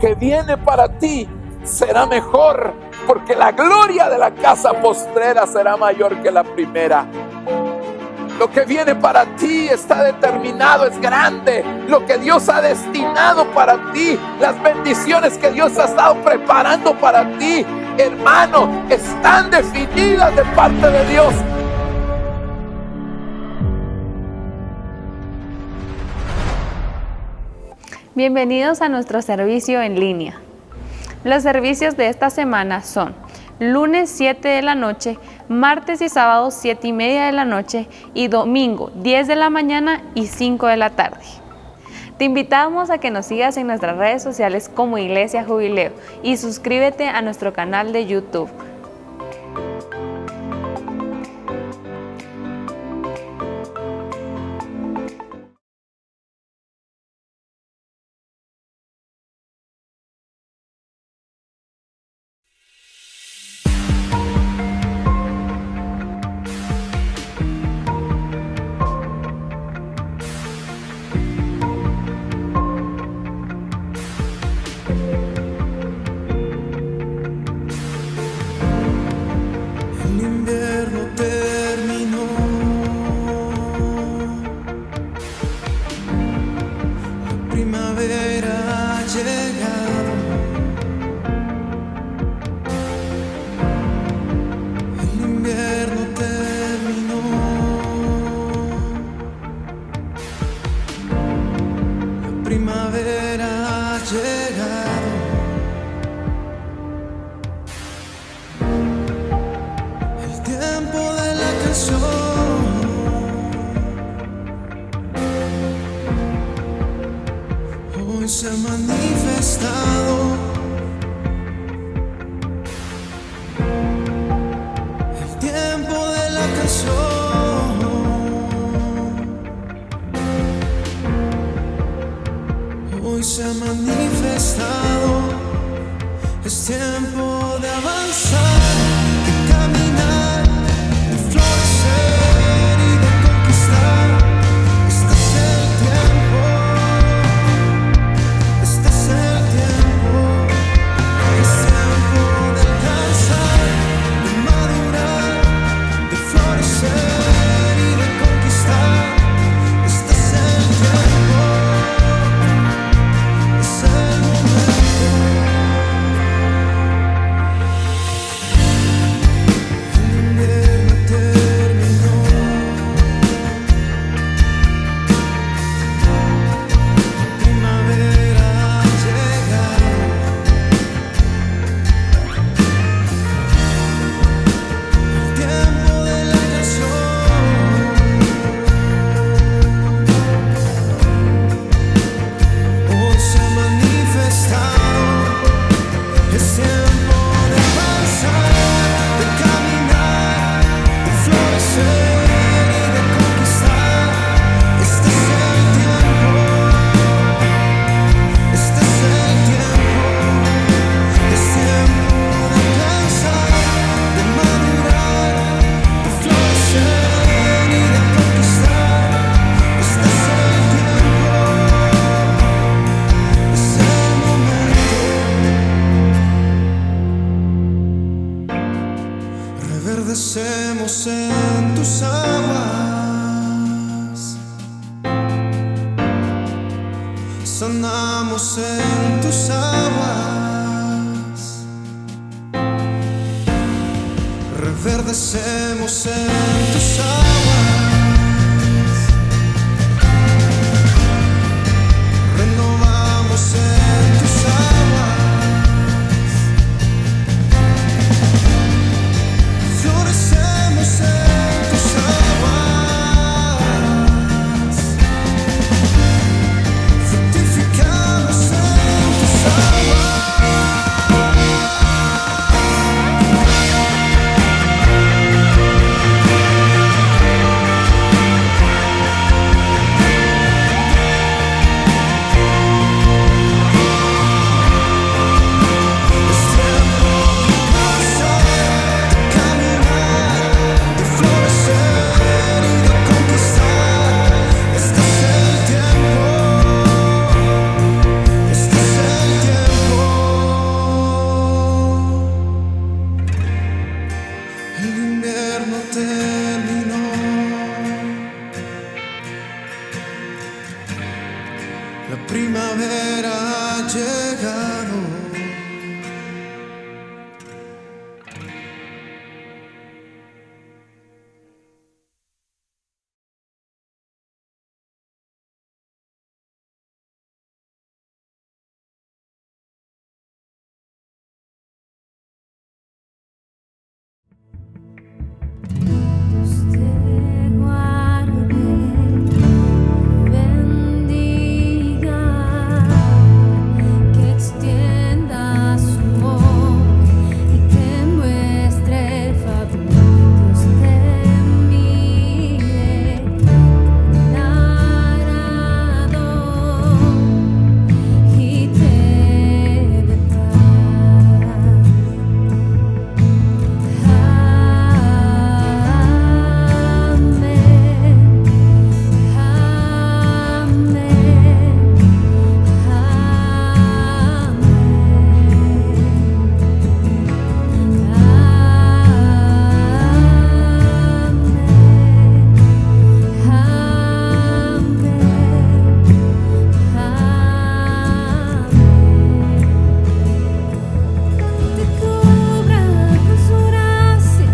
que viene para ti será mejor, porque la gloria de la casa postrera será mayor que la primera. Lo que viene para ti está determinado, es grande. Lo que Dios ha destinado para ti, las bendiciones que Dios ha estado preparando para ti, hermano, están definidas de parte de Dios. Bienvenidos a nuestro servicio en línea. Los servicios de esta semana son lunes 7 de la noche, martes y sábados 7:30 de la noche y domingo 10 de la mañana y 5 de la tarde. Te invitamos a que nos sigas en nuestras redes sociales como Iglesia Jubileo y suscríbete a nuestro canal de YouTube. Se ha manifestado el tiempo de la canción. Hoy se ha manifestado, es tiempo de avanzar, de caminar, de florecer y de conquistar. Este es el tiempo. Reverdecemos en tus aguas, sanamos en tus aguas, reverdecemos en tus aguas, renovamos en tus aguas. Florecemos en tus aguas, fructificamos en tus aguas. la primavera ha llegado. Te guarde, bendiga, que extienda su amor y te muestre favor. Dios te mire con agrado y te dé paz. Te cubra con su gracia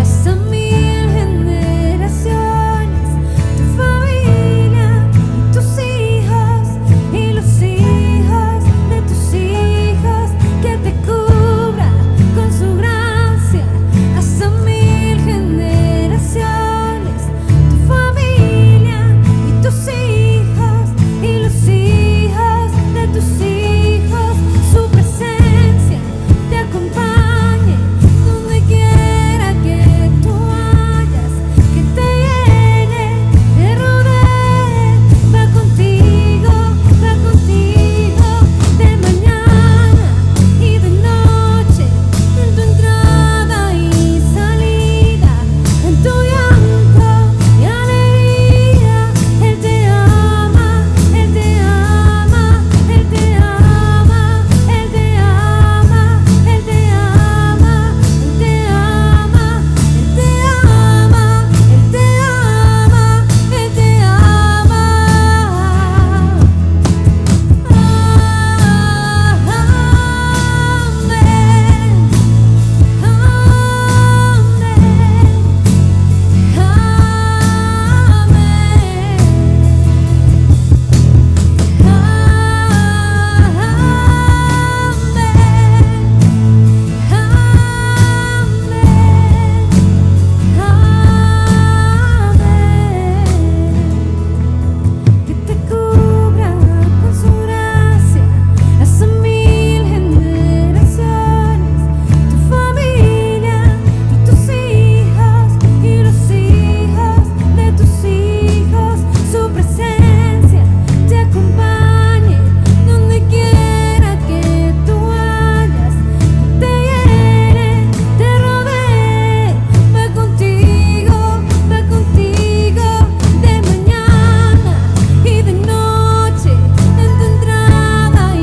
hasta 1000 generaciones, tu familia y tus hijos y los hijos de tus hijos. Que te cubra con su gracia hasta 1000 generaciones, tu familia y tus hijos y los hijos de tus hijos. Su presencia te acompañe donde quiera que tú vayas, que te llene, te rodee, va contigo de mañana y de noche, en tu entrada y salida, en tu llanto y alegría. Él te ama, Él te ama, Él te ama, Él te ama, Él te ama, Él te ama, Él te ama, Él te ama, Él te ama. Que te cubra con su gracia hasta 1000 generaciones, tu familia y tus hijos y los hijos de tus hijos. Su presencia te acompañe donde quiera que tú vayas, que te llene, te rodee, va contigo de mañana y de noche, en tu entrada y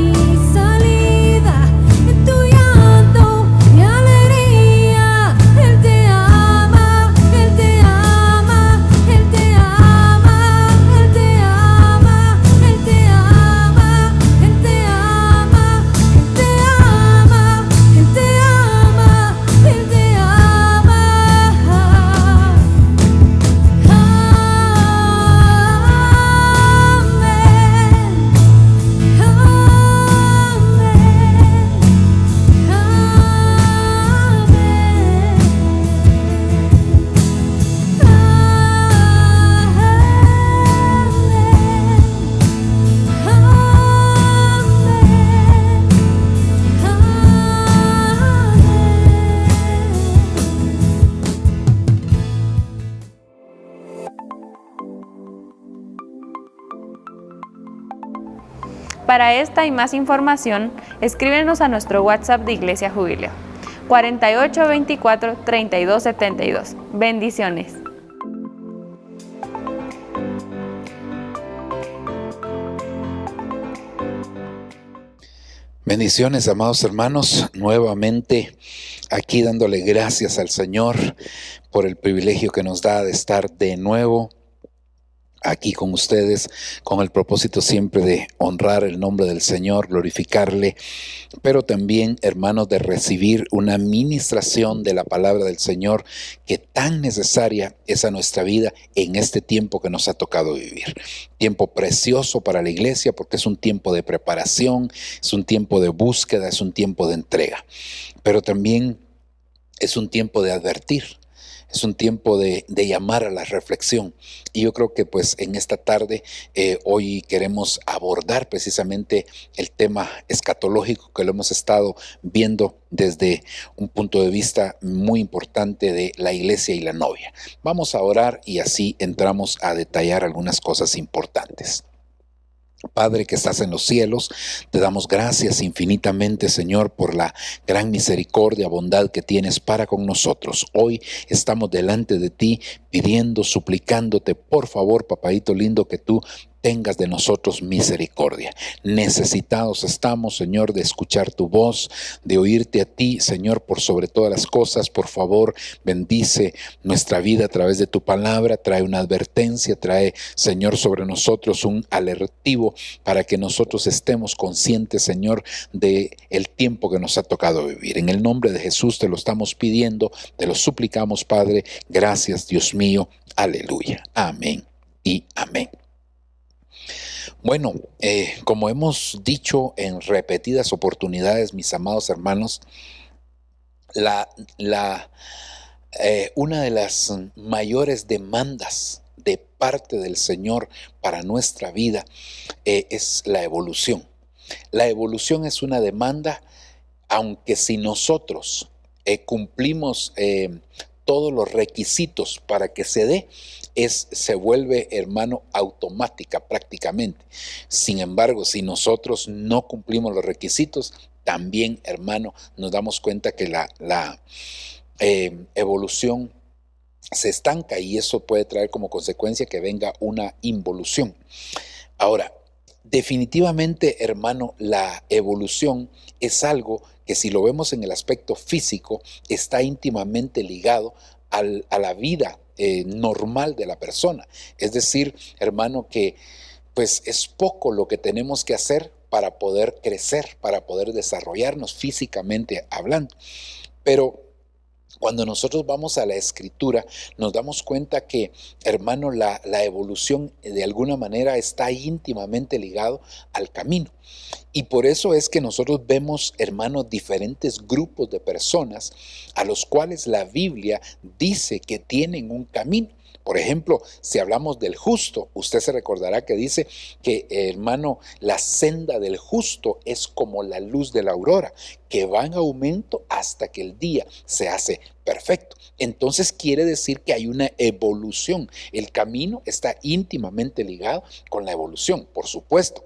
salida, en tu llanto y alegría. Él te ama, Él te ama, Él te ama, Él te ama, Él te ama, Él te ama, Él te ama, Él te ama, Él te ama. Para esta y más información, escríbenos a nuestro WhatsApp de Iglesia Jubileo, 4824-3272. Bendiciones. Bendiciones, amados hermanos, nuevamente aquí dándole gracias al Señor por el privilegio que nos da de estar de nuevo aquí con ustedes con el propósito siempre de honrar el nombre del Señor, glorificarle, pero también, hermanos, de recibir una ministración de la palabra del Señor que tan necesaria es a nuestra vida en este tiempo que nos ha tocado vivir. Tiempo precioso para la iglesia porque es un tiempo de preparación, es un tiempo de búsqueda, es un tiempo de entrega, pero también es un tiempo de advertir. Es un tiempo de llamar a la reflexión. Y yo creo que pues en esta tarde, hoy queremos abordar precisamente el tema escatológico que lo hemos estado viendo desde un punto de vista muy importante de la iglesia y la novia. Vamos a orar y así entramos a detallar algunas cosas importantes. Padre que estás en los cielos, te damos gracias infinitamente, Señor, por la gran misericordia, bondad que tienes para con nosotros. Hoy estamos delante de ti pidiendo, suplicándote, por favor, papadito lindo, que tú tengas de nosotros misericordia. Necesitados estamos, Señor, de escuchar tu voz, de oírte a ti, Señor, por sobre todas las cosas. Por favor, bendice nuestra vida a través de tu palabra, trae una advertencia, trae, Señor, sobre nosotros un alertivo para que nosotros estemos conscientes, Señor, de el tiempo que nos ha tocado vivir. En el nombre de Jesús te lo estamos pidiendo, te lo suplicamos, Padre. Gracias, Dios mío. Aleluya. Amén y amén. Bueno, como hemos dicho en repetidas oportunidades, mis amados hermanos, una de las mayores demandas de parte del Señor para nuestra vida es la evolución. La evolución es una demanda, aunque si nosotros cumplimos todos los requisitos para que se dé, se vuelve, hermano, automática prácticamente. Sin embargo, si nosotros no cumplimos los requisitos, también, hermano, nos damos cuenta que la evolución se estanca y eso puede traer como consecuencia que venga una involución. Ahora, definitivamente, hermano, la evolución es algo que, si lo vemos en el aspecto físico, está íntimamente ligado a la vida normal de la persona. Es decir, hermano, que pues es poco lo que tenemos que hacer para poder crecer, para poder desarrollarnos físicamente hablando. Pero cuando nosotros vamos a la Escritura, nos damos cuenta que, hermano, la evolución de alguna manera está íntimamente ligado al camino. Y por eso es que nosotros vemos, hermanos, diferentes grupos de personas a los cuales la Biblia dice que tienen un camino. Por ejemplo, si hablamos del justo, usted se recordará que dice que, hermano, la senda del justo es como la luz de la aurora, que va en aumento hasta que el día se hace perfecto. Entonces quiere decir que hay una evolución. El camino está íntimamente ligado con la evolución, por supuesto.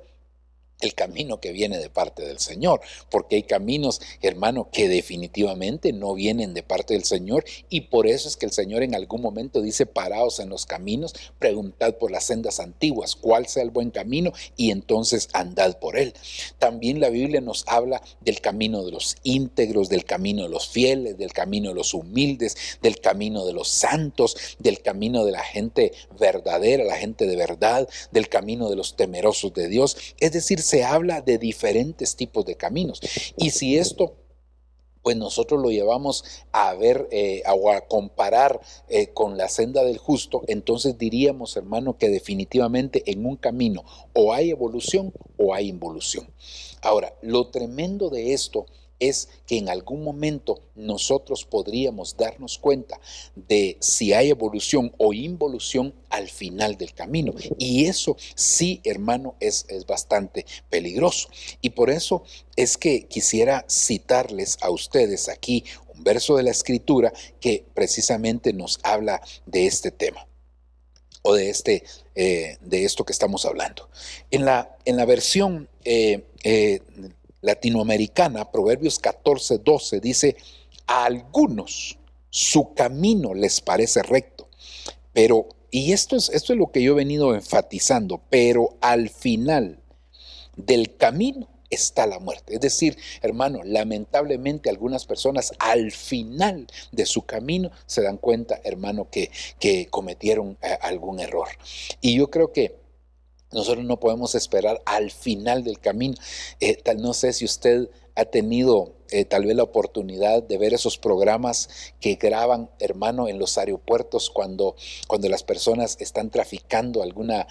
El camino que viene de parte del Señor, porque hay caminos, hermano, que definitivamente no vienen de parte del Señor, y por eso es que el Señor en algún momento dice: paraos en los caminos, preguntad por las sendas antiguas, cuál sea el buen camino, y entonces andad por él. También la Biblia nos habla del camino de los íntegros, del camino de los fieles, del camino de los humildes, del camino de los santos, del camino de la gente verdadera, la gente de verdad, del camino de los temerosos de Dios. Es decir, se habla de diferentes tipos de caminos. Y si esto, pues nosotros lo llevamos a ver o a comparar con la senda del justo, entonces diríamos, hermano, que definitivamente en un camino o hay evolución o hay involución. Ahora, lo tremendo de esto es que en algún momento nosotros podríamos darnos cuenta de si hay evolución o involución al final del camino. Y eso sí, hermano, es bastante peligroso. Y por eso es que quisiera citarles a ustedes aquí un verso de la Escritura que precisamente nos habla de este tema, o de esto que estamos hablando. En la versión latinoamericana, Proverbios 14:12 dice: a algunos su camino les parece recto, pero, y esto es lo que yo he venido enfatizando, pero al final del camino está la muerte. Es decir, hermano, lamentablemente algunas personas al final de su camino se dan cuenta, hermano, que cometieron algún error. Y yo creo que nosotros no podemos esperar al final del camino. No sé si usted ha tenido tal vez la oportunidad de ver esos programas que graban, hermano, en los aeropuertos cuando las personas están traficando alguna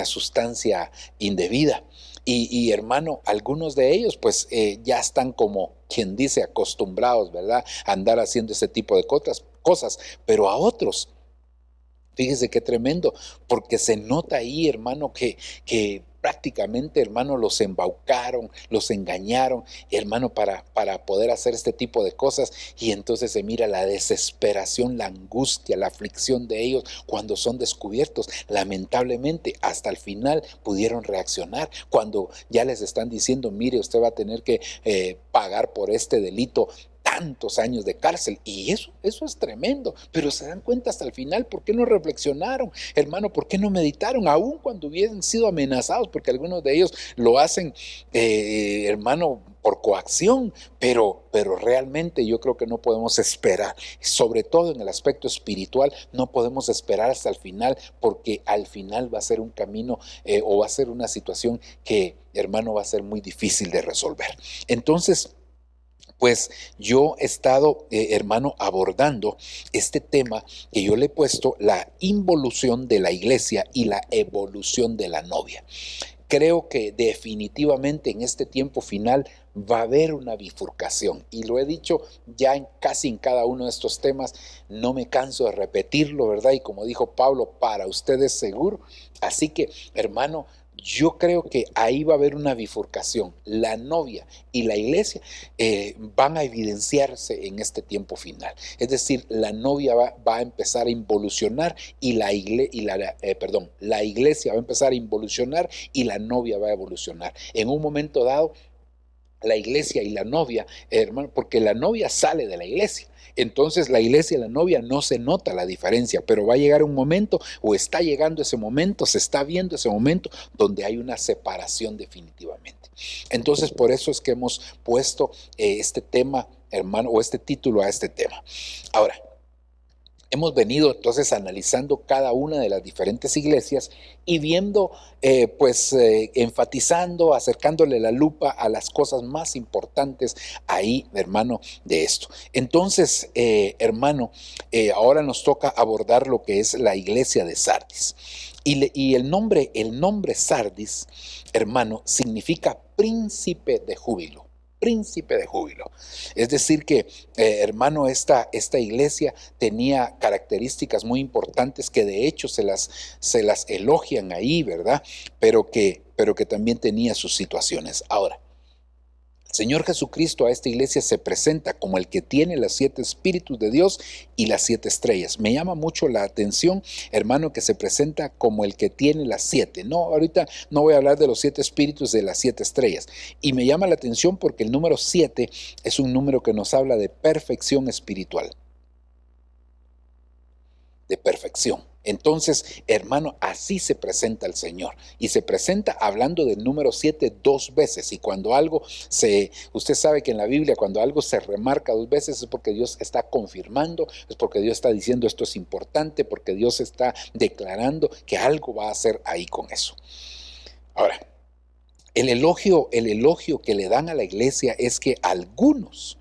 sustancia indebida. Y hermano, algunos de ellos pues ya están como quien dice acostumbrados, ¿verdad?, a andar haciendo ese tipo de cosas, pero a otros, fíjese qué tremendo, porque se nota ahí, hermano, que prácticamente, hermano, los embaucaron, los engañaron, hermano, para poder hacer este tipo de cosas. Y entonces se mira la desesperación, la angustia, la aflicción de ellos cuando son descubiertos. Lamentablemente, hasta el final pudieron reaccionar cuando ya les están diciendo, mire, usted va a tener que pagar por este delito tantos años de cárcel. Y eso es tremendo, pero se dan cuenta hasta el final. ¿Por qué no reflexionaron, hermano? ¿Por qué no meditaron? Aún cuando hubiesen sido amenazados, porque algunos de ellos lo hacen, hermano, por coacción, pero realmente yo creo que no podemos esperar, sobre todo en el aspecto espiritual, no podemos esperar hasta el final, porque al final va a ser un camino o va a ser una situación que, hermano, va a ser muy difícil de resolver. Entonces, pues yo he estado, hermano, abordando este tema que yo le he puesto, la involución de la iglesia y la evolución de la novia. Creo que definitivamente en este tiempo final va a haber una bifurcación, y lo he dicho ya casi en cada uno de estos temas, no me canso de repetirlo, ¿verdad? Y como dijo Pablo, para ustedes seguro. Así que, hermano, yo creo que ahí va a haber una bifurcación. La novia y la iglesia van a evidenciarse en este tiempo final. Es decir, la novia va a empezar a involucionar y la iglesia va a empezar a involucionar y la novia va a evolucionar. En un momento dado, la iglesia y la novia, hermano, porque la novia sale de la iglesia. Entonces la iglesia y la novia no se nota la diferencia, pero va a llegar un momento, o está llegando ese momento, se está viendo ese momento donde hay una separación definitivamente. Entonces por eso es que hemos puesto este tema, hermano, o este título a este tema. Ahora, hemos venido entonces analizando cada una de las diferentes iglesias y viendo, enfatizando, acercándole la lupa a las cosas más importantes ahí, hermano, de esto. Entonces, hermano, ahora nos toca abordar lo que es la iglesia de Sardis. Y el nombre Sardis, hermano, significa príncipe de júbilo. Príncipe de júbilo. Es decir que, hermano, esta iglesia tenía características muy importantes que de hecho se las elogian ahí, ¿verdad? Pero que también tenía sus situaciones. Ahora, el Señor Jesucristo a esta iglesia se presenta como el que tiene los 7 espíritus de Dios y las 7 estrellas. Me llama mucho la atención, hermano, que se presenta como el que tiene las 7. No, ahorita no voy a hablar de los 7 espíritus de las 7 estrellas. Y me llama la atención porque el número 7 es un número que nos habla de perfección espiritual. De perfección. Entonces, hermano, así se presenta el Señor. Y se presenta hablando del número 7 2 veces. Y cuando algo usted sabe que en la Biblia cuando algo se remarca 2 veces es porque Dios está confirmando, es porque Dios está diciendo esto es importante, porque Dios está declarando que algo va a hacer ahí con eso. Ahora, el elogio que le dan a la iglesia es que algunos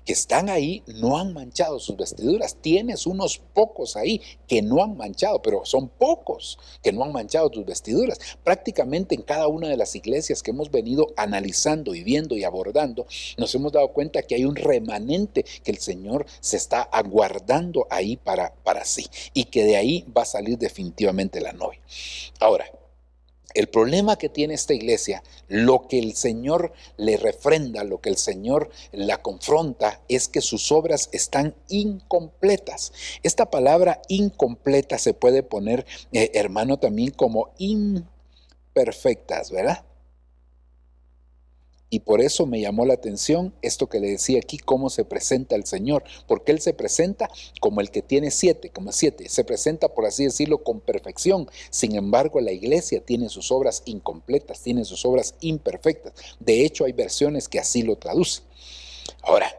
que están ahí no han manchado sus vestiduras. Tienes unos pocos ahí que no han manchado, pero son pocos que no han manchado tus vestiduras. Prácticamente en cada una de las iglesias que hemos venido analizando y viendo y abordando, nos hemos dado cuenta que hay un remanente que el Señor se está aguardando ahí para sí, y que de ahí va a salir definitivamente la novia. Ahora, el problema que tiene esta iglesia, lo que el Señor le refrenda, lo que el Señor la confronta, es que sus obras están incompletas. Esta palabra incompleta se puede poner, hermano, también como imperfectas, ¿verdad? Y por eso me llamó la atención esto que le decía aquí, cómo se presenta el Señor, porque Él se presenta como el que tiene 7, como 7, se presenta, por así decirlo, con perfección. Sin embargo, la iglesia tiene sus obras incompletas, tiene sus obras imperfectas. De hecho, hay versiones que así lo traducen. Ahora,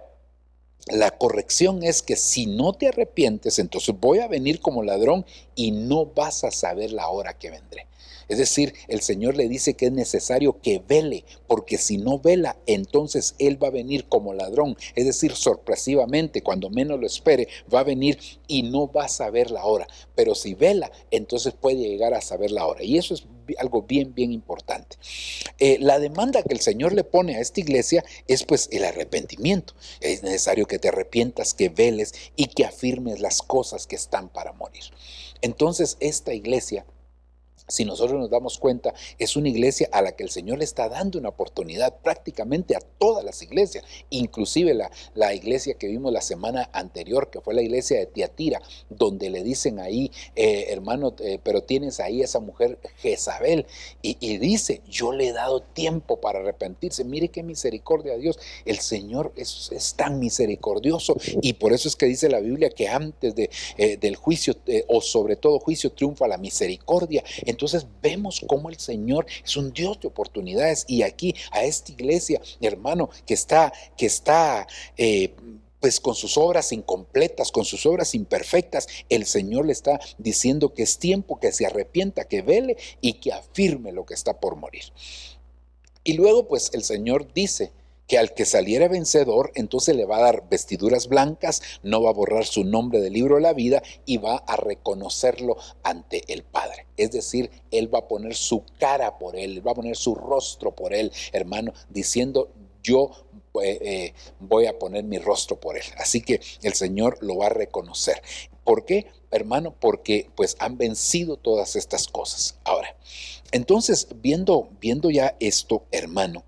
la corrección es que si no te arrepientes, entonces voy a venir como ladrón y no vas a saber la hora que vendré. Es decir, el Señor le dice que es necesario que vele, porque si no vela, entonces Él va a venir como ladrón. Es decir, sorpresivamente, cuando menos lo espere, va a venir y no va a saber la hora. Pero si vela, entonces puede llegar a saber la hora. Y eso es algo bien, bien importante. La demanda que el Señor le pone a esta iglesia es pues el arrepentimiento. Es necesario que te arrepientas, que veles y que afirmes las cosas que están para morir. Entonces, esta iglesia, si nosotros nos damos cuenta, es una iglesia a la que el Señor le está dando una oportunidad prácticamente a todas las iglesias, inclusive la iglesia que vimos la semana anterior, que fue la iglesia de Tiatira, donde le dicen ahí, hermano, pero tienes ahí esa mujer Jezabel, y dice, yo le he dado tiempo para arrepentirse. Mire qué misericordia de Dios, el Señor es tan misericordioso, y por eso es que dice la Biblia que antes del juicio, o sobre todo juicio, triunfa la misericordia. Entonces vemos cómo el Señor es un Dios de oportunidades, y aquí a esta iglesia, hermano, que está pues con sus obras incompletas, con sus obras imperfectas, el Señor le está diciendo que es tiempo que se arrepienta, que vele y que afirme lo que está por morir. Y luego pues el Señor dice que al que saliera vencedor, entonces le va a dar vestiduras blancas, no va a borrar su nombre del libro de la vida y va a reconocerlo ante el Padre. Es decir, Él va a poner su cara por él, va a poner su rostro por él, hermano, diciendo, yo voy a poner mi rostro por él. Así que el Señor lo va a reconocer. ¿Por qué, hermano? Porque pues han vencido todas estas cosas. Ahora, entonces, viendo ya esto, hermano,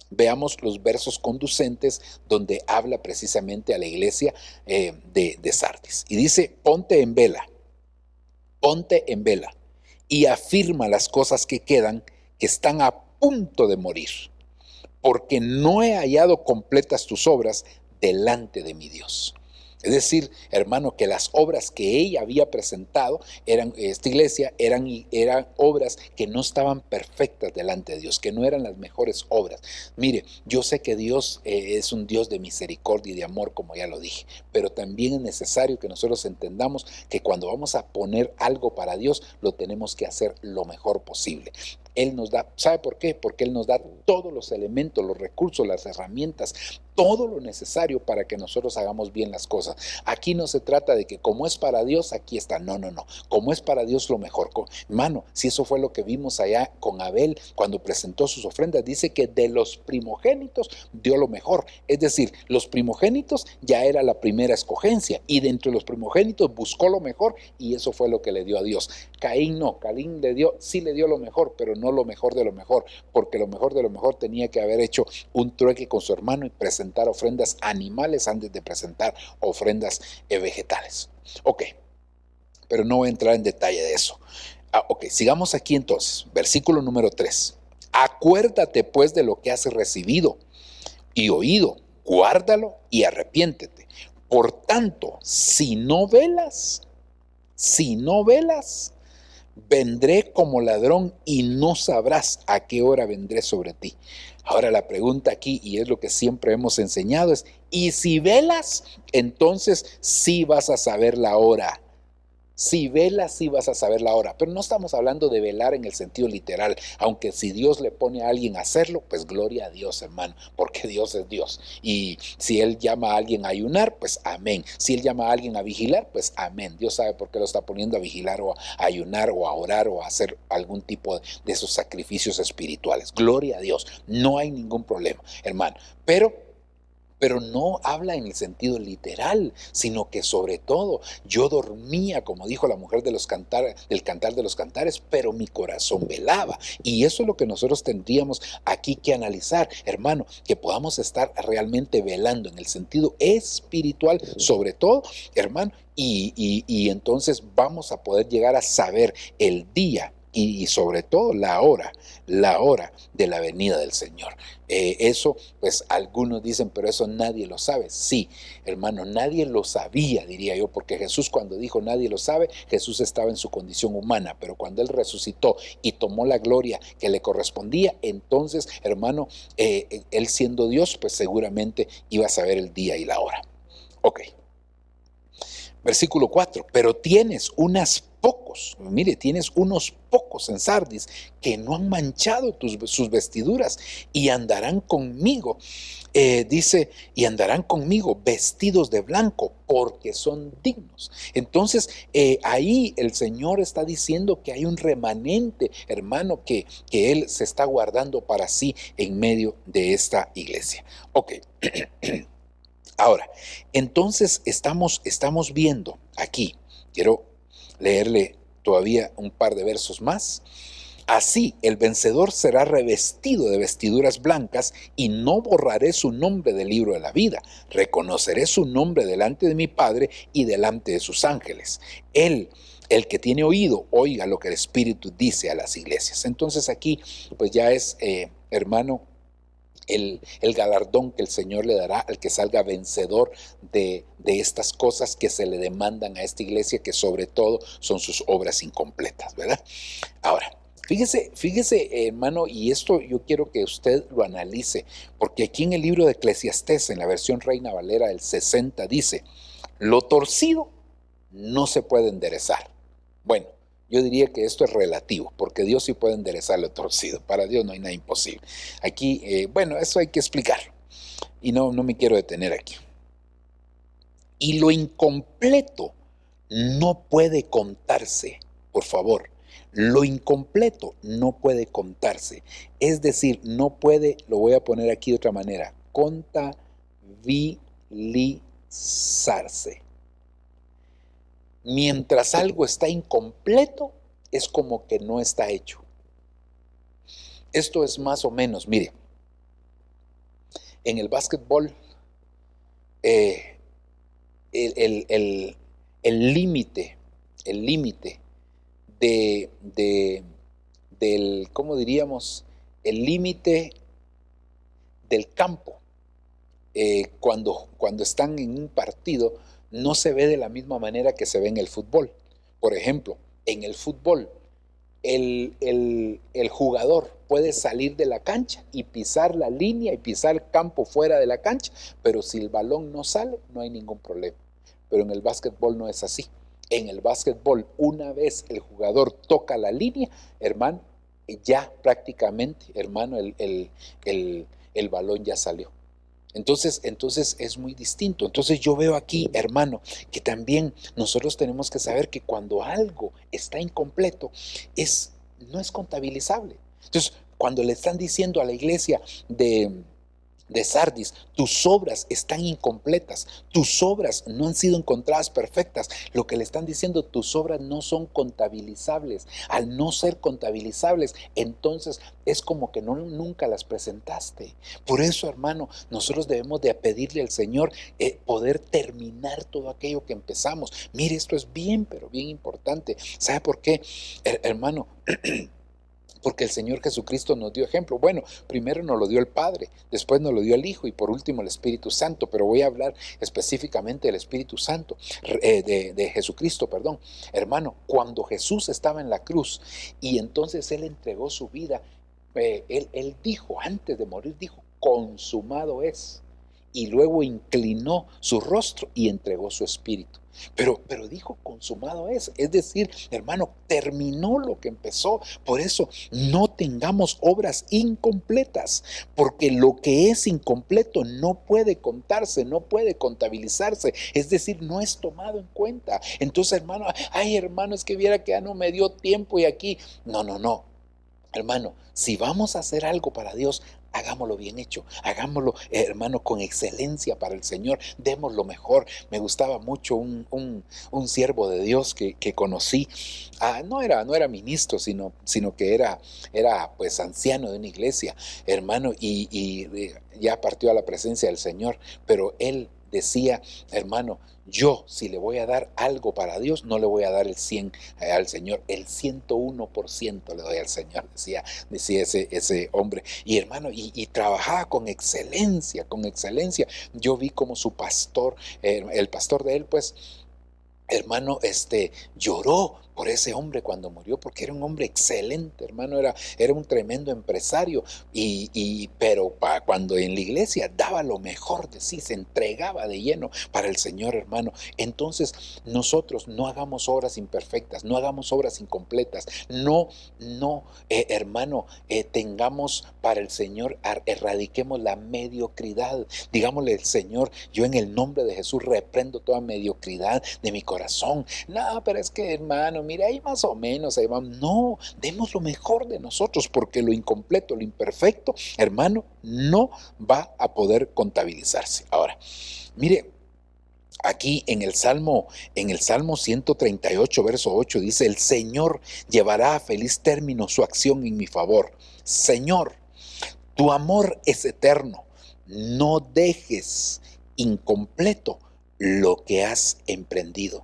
veamos los versos conducentes donde habla precisamente a la iglesia de Sardis. Y dice, ponte en vela y afirma las cosas que quedan, que están a punto de morir, porque no he hallado completas tus obras delante de mi Dios. Es decir, hermano, que las obras que ella había presentado, esta iglesia, eran obras que no estaban perfectas delante de Dios, que no eran las mejores obras. Mire, yo sé que Dios es un Dios de misericordia y de amor, como ya lo dije, pero también es necesario que nosotros entendamos que cuando vamos a poner algo para Dios, lo tenemos que hacer lo mejor posible. Él nos da, ¿sabe por qué? Porque Él nos da todos los elementos, los recursos, las herramientas, todo lo necesario para que nosotros hagamos bien las cosas. Aquí no se trata de que como es para Dios, aquí está. No. Como es para Dios, lo mejor. Hermano, si eso fue lo que vimos allá con Abel cuando presentó sus ofrendas, dice que de los primogénitos dio lo mejor. Es decir, los primogénitos ya era la primera escogencia, y dentro de los primogénitos buscó lo mejor, y eso fue lo que le dio a Dios. Caín no, Caín sí le dio lo mejor, pero no lo mejor de lo mejor, porque lo mejor de lo mejor tenía que haber hecho un trueque con su hermano y presentar ofrendas animales antes de presentar ofrendas vegetales. Ok, pero no voy a entrar en detalle de eso. Ok, sigamos aquí entonces, versículo número 3. Acuérdate pues de lo que has recibido y oído, guárdalo y arrepiéntete. Por tanto, si no velas, vendré como ladrón y no sabrás a qué hora vendré sobre ti. Ahora la pregunta aquí, y es lo que siempre hemos enseñado, es, ¿y si velas? Entonces sí vas a saber la hora. Si velas, sí vas a saber la hora. Pero no estamos hablando de velar en el sentido literal, aunque si Dios le pone a alguien a hacerlo, pues gloria a Dios, hermano, porque Dios es Dios. Y si Él llama a alguien a ayunar, pues amén. Si Él llama a alguien a vigilar, pues amén. Dios sabe por qué lo está poniendo a vigilar o a ayunar o a orar o a hacer algún tipo de esos sacrificios espirituales. Gloria a Dios, no hay ningún problema, hermano. Pero no habla en el sentido literal, sino que sobre todo yo dormía, como dijo la mujer del Cantar de los Cantares, pero mi corazón velaba. Y eso es lo que nosotros tendríamos aquí que analizar, hermano, que podamos estar realmente velando en el sentido espiritual, sobre todo, hermano, y entonces vamos a poder llegar a saber el día y sobre todo la hora de la venida del Señor. Eso, pues algunos dicen, pero eso nadie lo sabe. Sí, hermano, nadie lo sabía, diría yo, porque Jesús, cuando dijo nadie lo sabe, Jesús estaba en su condición humana, pero cuando Él resucitó y tomó la gloria que le correspondía, entonces, hermano, Él siendo Dios, pues seguramente iba a saber el día y la hora. Ok. Versículo 4, pero tienes unos pocos en Sardis que no han manchado sus vestiduras y andarán conmigo, dice, y andarán conmigo vestidos de blanco porque son dignos. Entonces ahí el Señor está diciendo que hay un remanente, hermano, que Él se está guardando para sí en medio de esta iglesia. Ok. Ahora, entonces estamos viendo aquí, quiero leerle todavía un par de versos más. Así el vencedor será revestido de vestiduras blancas y no borraré su nombre del libro de la vida. Reconoceré su nombre delante de mi Padre y delante de sus ángeles. El que tiene oído, oiga lo que el Espíritu dice a las iglesias. Entonces aquí pues ya es, hermano, el galardón que el Señor le dará al que salga vencedor de estas cosas que se le demandan a esta iglesia, que sobre todo son sus obras incompletas, ¿verdad? Ahora, fíjese, hermano, y esto yo quiero que usted lo analice, porque aquí en el libro de Eclesiastés, en la versión Reina Valera del 60, dice, lo torcido no se puede enderezar. Bueno, yo diría que esto es relativo, porque Dios sí puede enderezar lo torcido. Para Dios no hay nada imposible. Aquí, bueno, eso hay que explicarlo. Y no me quiero detener aquí. Y lo incompleto no puede contarse, por favor. Lo incompleto no puede contarse. Es decir, no puede, lo voy a poner aquí de otra manera, contabilizarse. Mientras algo está incompleto, es como que no está hecho. Esto es más o menos, mire, en el básquetbol, el límite del, ¿cómo diríamos? El límite del campo, cuando están en un partido, no se ve de la misma manera que se ve en el fútbol. Por ejemplo, en el fútbol, el jugador puede salir de la cancha y pisar la línea y pisar el campo fuera de la cancha, pero si el balón no sale, no hay ningún problema. Pero en el básquetbol no es así. En el básquetbol, una vez el jugador toca la línea, hermano, ya prácticamente, hermano, el balón ya salió. Entonces es muy distinto. Entonces yo veo aquí, hermano, que también nosotros tenemos que saber que cuando algo está incompleto, no es contabilizable. Entonces, cuando le están diciendo a la iglesia de Sardis, tus obras están incompletas, tus obras no han sido encontradas perfectas, lo que le están diciendo, tus obras no son contabilizables. Al no ser contabilizables, entonces es como que nunca las presentaste. Por eso, hermano, nosotros debemos de pedirle al Señor poder terminar todo aquello que empezamos. Mire, esto es bien, pero bien importante. ¿Sabe por qué, hermano? Porque el Señor Jesucristo nos dio ejemplo. Bueno, primero nos lo dio el Padre, después nos lo dio el Hijo y por último el Espíritu Santo. Pero voy a hablar específicamente del Espíritu Santo, de Jesucristo, perdón. Hermano, cuando Jesús estaba en la cruz y entonces Él entregó su vida, Él dijo, antes de morir, dijo, consumado es. Y luego inclinó su rostro y entregó su espíritu. Pero dijo, consumado es decir, hermano, terminó lo que empezó. Por eso no tengamos obras incompletas, porque lo que es incompleto no puede contarse, no puede contabilizarse, es decir, no es tomado en cuenta. Entonces, hermano, ay, hermano, es que viera que ya no me dio tiempo y aquí, no. Hermano, si vamos a hacer algo para Dios, hagámoslo bien hecho, hagámoslo, hermano, con excelencia para el Señor, demos lo mejor. Me gustaba mucho un siervo de Dios que conocí, no era ministro, sino que era pues anciano de una iglesia, hermano, y ya partió a la presencia del Señor, pero él decía, hermano, yo si le voy a dar algo para Dios, no le voy a dar el 100 al Señor, el 101% le doy al Señor, decía ese hombre. Y hermano, y trabajaba con excelencia. Yo vi como su pastor, el pastor de él, pues, hermano, lloró por ese hombre cuando murió, porque era un hombre excelente, hermano, era un tremendo empresario, pero cuando en la iglesia daba lo mejor de sí, se entregaba de lleno para el Señor, hermano. Entonces nosotros no hagamos obras imperfectas, no hagamos obras incompletas, no, hermano, tengamos para el Señor, erradiquemos la mediocridad. Digámosle al Señor, yo en el nombre de Jesús reprendo toda mediocridad de mi corazón. No, pero es que, hermano, mira, ahí más o menos, ahí vamos. No, demos lo mejor de nosotros, porque lo incompleto, lo imperfecto, hermano, no va a poder contabilizarse. Ahora, mire, aquí en el Salmo 138, verso 8, dice: el Señor llevará a feliz término su acción en mi favor. Señor, tu amor es eterno. No dejes incompleto lo que has emprendido.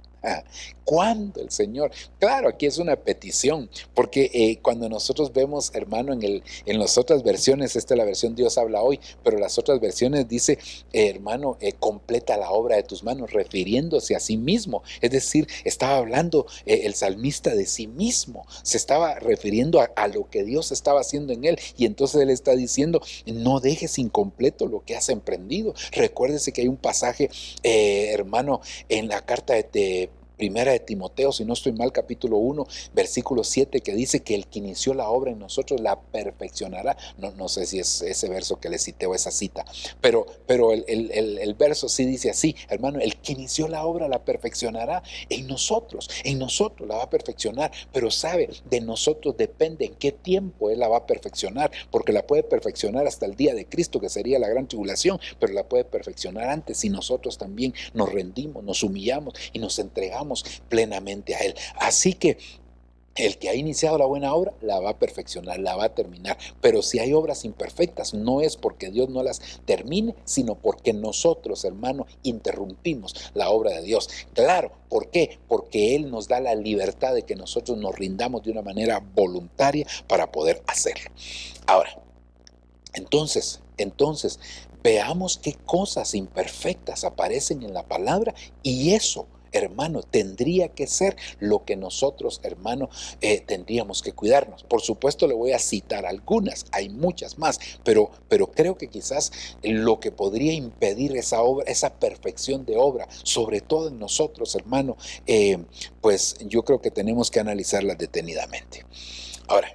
¿Cuándo el Señor? Claro, aquí es una petición, porque cuando nosotros vemos, hermano, en las otras versiones, esta es la versión Dios habla hoy, pero las otras versiones dice, hermano, completa la obra de tus manos, refiriéndose a sí mismo. Es decir, estaba hablando el salmista de sí mismo, se estaba refiriendo a lo que Dios estaba haciendo en él, y entonces él está diciendo, no dejes incompleto lo que has emprendido. Recuérdese que hay un pasaje, hermano, en la carta de Primera de Timoteo, si no estoy mal, capítulo 1, versículo 7, que dice que el que inició la obra en nosotros la perfeccionará. No sé si es ese verso que le cité o esa cita, pero el verso sí dice así, hermano, el que inició la obra la perfeccionará en nosotros la va a perfeccionar, pero sabe, de nosotros depende en qué tiempo Él la va a perfeccionar, porque la puede perfeccionar hasta el día de Cristo, que sería la gran tribulación, pero la puede perfeccionar antes si nosotros también nos rendimos, nos humillamos y nos entregamos plenamente a Él. Así que el que ha iniciado la buena obra la va a perfeccionar, la va a terminar. Pero si hay obras imperfectas, no es porque Dios no las termine, sino porque nosotros, hermano, interrumpimos la obra de Dios. Claro, ¿por qué? Porque Él nos da la libertad de que nosotros nos rindamos de una manera voluntaria para poder hacerlo. Ahora, entonces, veamos qué cosas imperfectas aparecen en la palabra, y eso, hermano, tendría que ser lo que nosotros, hermano, tendríamos que cuidarnos. Por supuesto, le voy a citar algunas, hay muchas más, pero creo que quizás lo que podría impedir esa obra, esa perfección de obra, sobre todo en nosotros, hermano, pues yo creo que tenemos que analizarlas detenidamente. Ahora,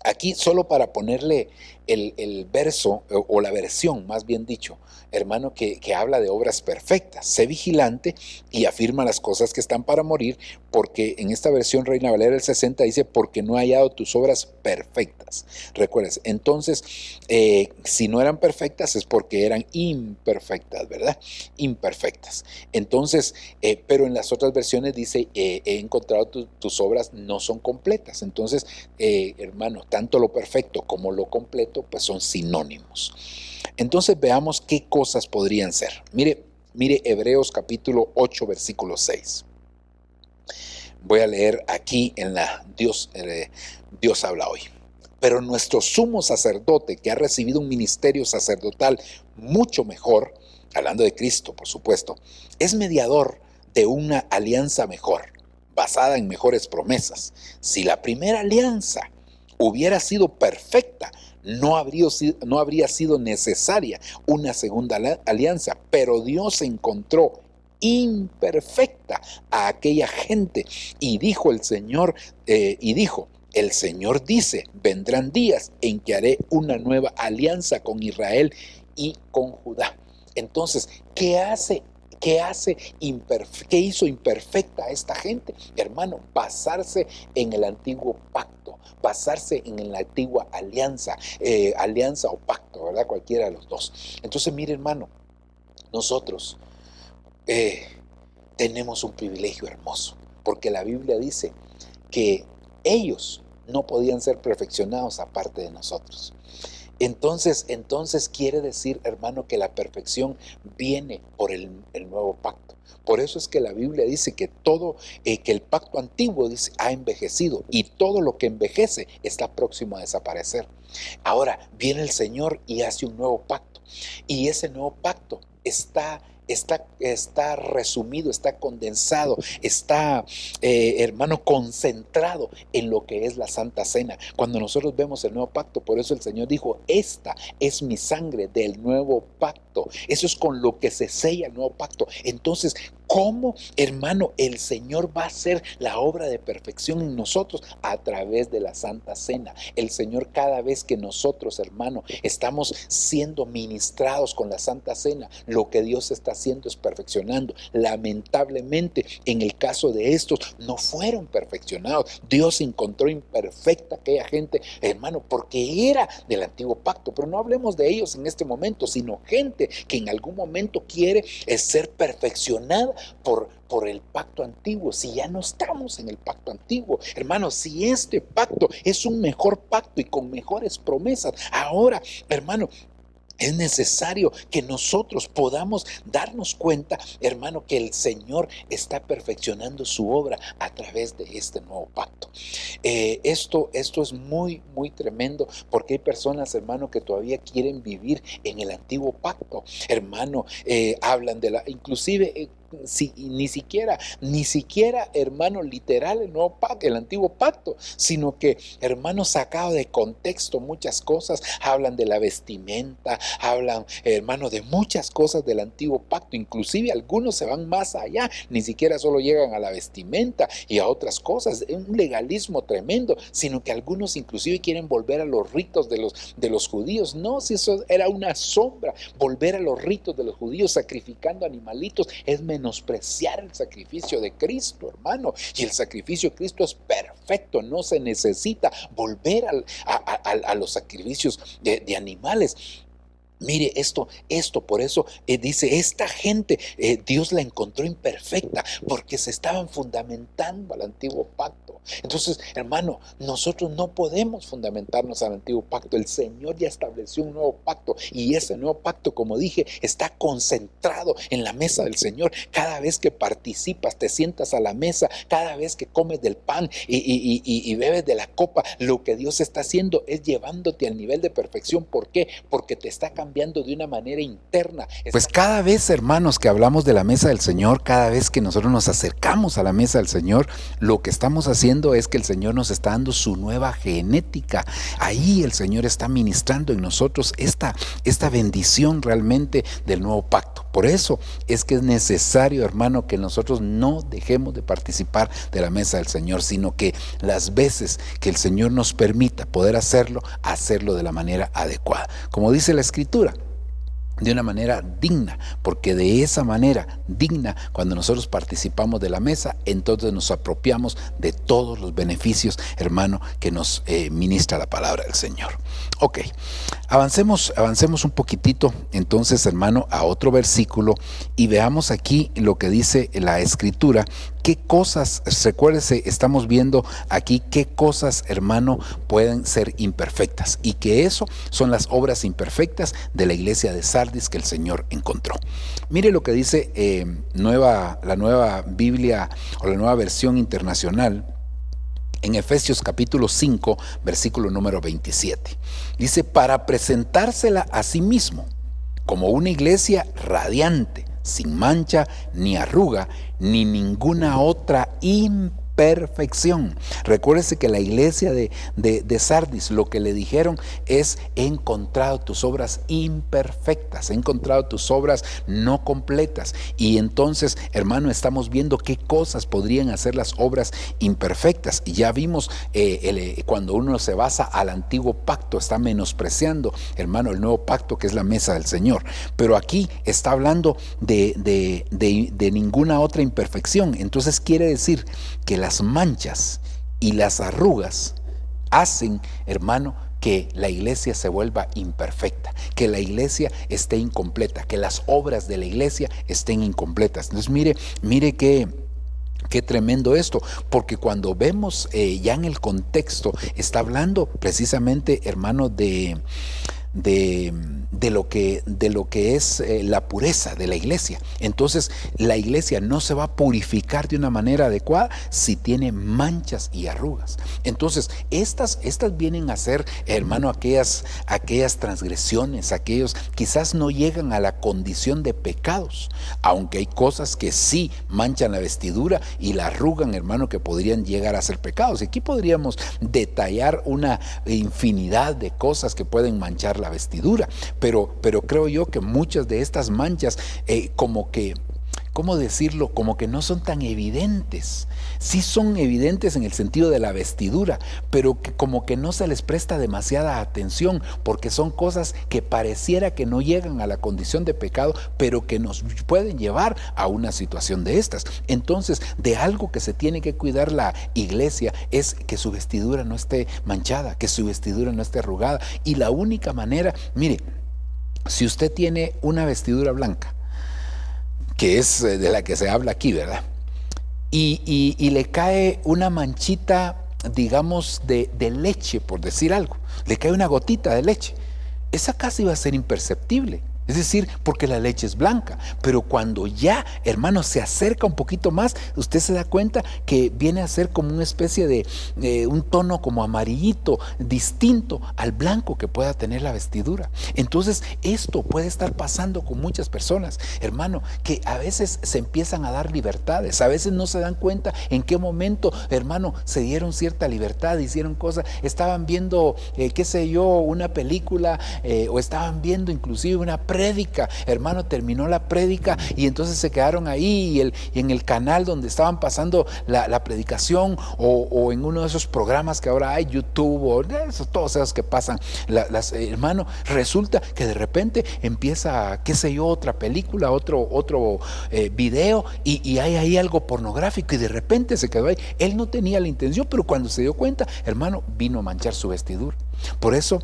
aquí solo para ponerle el verso o la versión, más bien dicho, hermano, que habla de obras perfectas. Sé vigilante y afirma las cosas que están para morir, porque en esta versión Reina Valera del 60 dice, porque no he hallado tus obras perfectas. Recuerdes, entonces, si no eran perfectas es porque eran imperfectas, ¿verdad? Imperfectas. Entonces, pero en las otras versiones dice, he encontrado tus obras no son completas. Entonces, hermano, tanto lo perfecto como lo completo, pues son sinónimos. Entonces veamos qué cosas podrían ser. Mire Hebreos capítulo 8, versículo 6. Voy a leer aquí en la Dios habla hoy. Pero nuestro sumo sacerdote, que ha recibido un ministerio sacerdotal mucho mejor, hablando de Cristo, por supuesto, es mediador de una alianza mejor, basada en mejores promesas. Si la primera alianza hubiera sido perfecta, no habría sido necesaria una segunda alianza, pero Dios encontró imperfecta a aquella gente y dijo el Señor, el Señor dice, vendrán días en que haré una nueva alianza con Israel y con Judá. Entonces, ¿qué hizo imperfecta a esta gente? Hermano, basarse en el antiguo pacto, basarse en la antigua alianza, alianza o pacto, ¿verdad? Cualquiera de los dos. Entonces, mire, hermano, nosotros tenemos un privilegio hermoso, porque la Biblia dice que ellos no podían ser perfeccionados aparte de nosotros. Entonces quiere decir, hermano, que la perfección viene por el nuevo pacto. Por eso es que la Biblia dice que todo, que el pacto antiguo dice, ha envejecido, y todo lo que envejece está próximo a desaparecer. Ahora viene el Señor y hace un nuevo pacto, y ese nuevo pacto está resumido, está condensado, está, hermano, concentrado en lo que es la Santa Cena. Cuando nosotros vemos el nuevo pacto, por eso el Señor dijo, esta es mi sangre del nuevo pacto. Eso es con lo que se sella el nuevo pacto. Entonces, ¿cómo, hermano, el Señor va a hacer la obra de perfección en nosotros? A través de la Santa Cena. El Señor, cada vez que nosotros, hermano, estamos siendo ministrados con la Santa Cena, lo que Dios está haciendo es perfeccionando. Lamentablemente, en el caso de estos, no fueron perfeccionados. Dios encontró imperfecta aquella gente, hermano, porque era del antiguo pacto. Pero no hablemos de ellos en este momento, sino gente que en algún momento quiere ser perfeccionada por el pacto antiguo. Si ya no estamos en el pacto antiguo, hermano, si este pacto es un mejor pacto y con mejores promesas, ahora, hermano, es necesario que nosotros podamos darnos cuenta, hermano, que el Señor está perfeccionando su obra a través de este nuevo pacto. Esto es muy, muy tremendo, porque hay personas, hermano, que todavía quieren vivir en el antiguo pacto. Hermano, hablan de inclusive, ni siquiera, hermano, literal el nuevo pacto, el antiguo pacto, sino que, hermano, sacado de contexto muchas cosas. Hablan de la vestimenta, hablan, hermano, de muchas cosas del antiguo pacto. Inclusive algunos se van más allá, ni siquiera solo llegan a la vestimenta y a otras cosas. Es un legalismo tremendo, sino que algunos inclusive quieren volver a los ritos de los judíos. No, si eso era una sombra, volver a los ritos de los judíos sacrificando animalitos es menospreciar el sacrificio de Cristo, hermano. Y el sacrificio de Cristo es perfecto, no se necesita volver a los sacrificios de animales. Mire, esto por eso dice, esta gente Dios la encontró imperfecta porque se estaban fundamentando al antiguo pacto. Entonces, hermano, nosotros no podemos fundamentarnos al antiguo pacto. El Señor ya estableció un nuevo pacto, y ese nuevo pacto, como dije, está concentrado en la mesa del Señor. Cada vez que participas, te sientas a la mesa, cada vez que comes del pan y bebes de la copa, lo que Dios está haciendo es llevándote al nivel de perfección. ¿Por qué? Porque te está cambiando de una manera interna. Pues cada vez, hermanos, que hablamos de la mesa del Señor, cada vez que nosotros nos acercamos a la mesa del Señor, lo que estamos haciendo es que el Señor nos está dando su nueva genética. Ahí el Señor está ministrando en nosotros esta bendición realmente del nuevo pacto. Por eso es que es necesario, hermano, que nosotros no dejemos de participar de la mesa del Señor, sino que las veces que el Señor nos permita poder hacerlo de la manera adecuada. Como dice la Escritura, de una manera digna, porque de esa manera digna, cuando nosotros participamos de la mesa, entonces nos apropiamos de todos los beneficios, hermano, que nos ministra la palabra del Señor. Ok, avancemos un poquitito entonces, hermano, a otro versículo y veamos aquí lo que dice la Escritura. ¿Qué cosas, recuérdese, estamos viendo aquí qué cosas, hermano, pueden ser imperfectas? Y que eso son las obras imperfectas de la iglesia de Sardis que el Señor encontró. Mire lo que dice la nueva Biblia o la nueva versión internacional. En Efesios capítulo 5, versículo número 27. Dice, para presentársela a sí mismo como una iglesia radiante, sin mancha, ni arruga, ni ninguna otra imperfección. Recuérdese que la iglesia de Sardis lo que le dijeron es: he encontrado tus obras imperfectas, he encontrado tus obras no completas. Y entonces, hermano, estamos viendo qué cosas podrían hacer las obras imperfectas. Y ya vimos cuando uno se basa al antiguo pacto, está menospreciando, hermano, el nuevo pacto, que es la mesa del Señor. Pero aquí está hablando de ninguna otra imperfección. Entonces quiere decir que las manchas y las arrugas hacen, hermano, que la iglesia se vuelva imperfecta, que la iglesia esté incompleta, que las obras de la iglesia estén incompletas. Entonces mire qué tremendo esto, porque cuando vemos ya en el contexto, está hablando precisamente, hermano, de lo que es la pureza de la iglesia. Entonces la iglesia no se va a purificar de una manera adecuada si tiene manchas y arrugas. Entonces estas vienen a ser, hermano, aquellas transgresiones, aquellos quizás no llegan a la condición de pecados, aunque hay cosas que sí manchan la vestidura y la arrugan, hermano, que podrían llegar a ser pecados. Aquí podríamos detallar una infinidad de cosas que pueden manchar la vestidura, pero creo yo que muchas de estas manchas ¿cómo decirlo? Como que no son tan evidentes. Sí son evidentes en el sentido de la vestidura, pero que como que no se les presta demasiada atención, porque son cosas que pareciera que no llegan a la condición de pecado, pero que nos pueden llevar a una situación de estas. Entonces, de algo que se tiene que cuidar la iglesia es que su vestidura no esté manchada, que su vestidura no esté arrugada. Y la única manera, mire, si usted tiene una vestidura blanca, que es de la que se habla aquí, ¿verdad? Y le cae una manchita, digamos, de leche, por decir algo. Le cae una gotita de leche. Esa casi va a ser imperceptible. Es decir, porque la leche es blanca. Pero cuando ya, hermano, se acerca un poquito más, usted se da cuenta que viene a ser como una especie de un tono como amarillito, distinto al blanco que pueda tener la vestidura. Entonces, esto puede estar pasando con muchas personas, hermano, que a veces se empiezan a dar libertades, a veces no se dan cuenta en qué momento, hermano, se dieron cierta libertad, hicieron cosas, estaban viendo, qué sé yo, una película, o estaban viendo inclusive una prédica, hermano, terminó la prédica y entonces se quedaron ahí y en el canal donde estaban pasando la predicación, o en uno de esos programas que ahora hay, YouTube, o todos esos que pasan, hermano, resulta que de repente empieza, qué sé yo, otra película, otro video, y hay ahí algo pornográfico, y de repente se quedó ahí. Él no tenía la intención, pero cuando se dio cuenta, hermano, vino a manchar su vestidura. Por eso,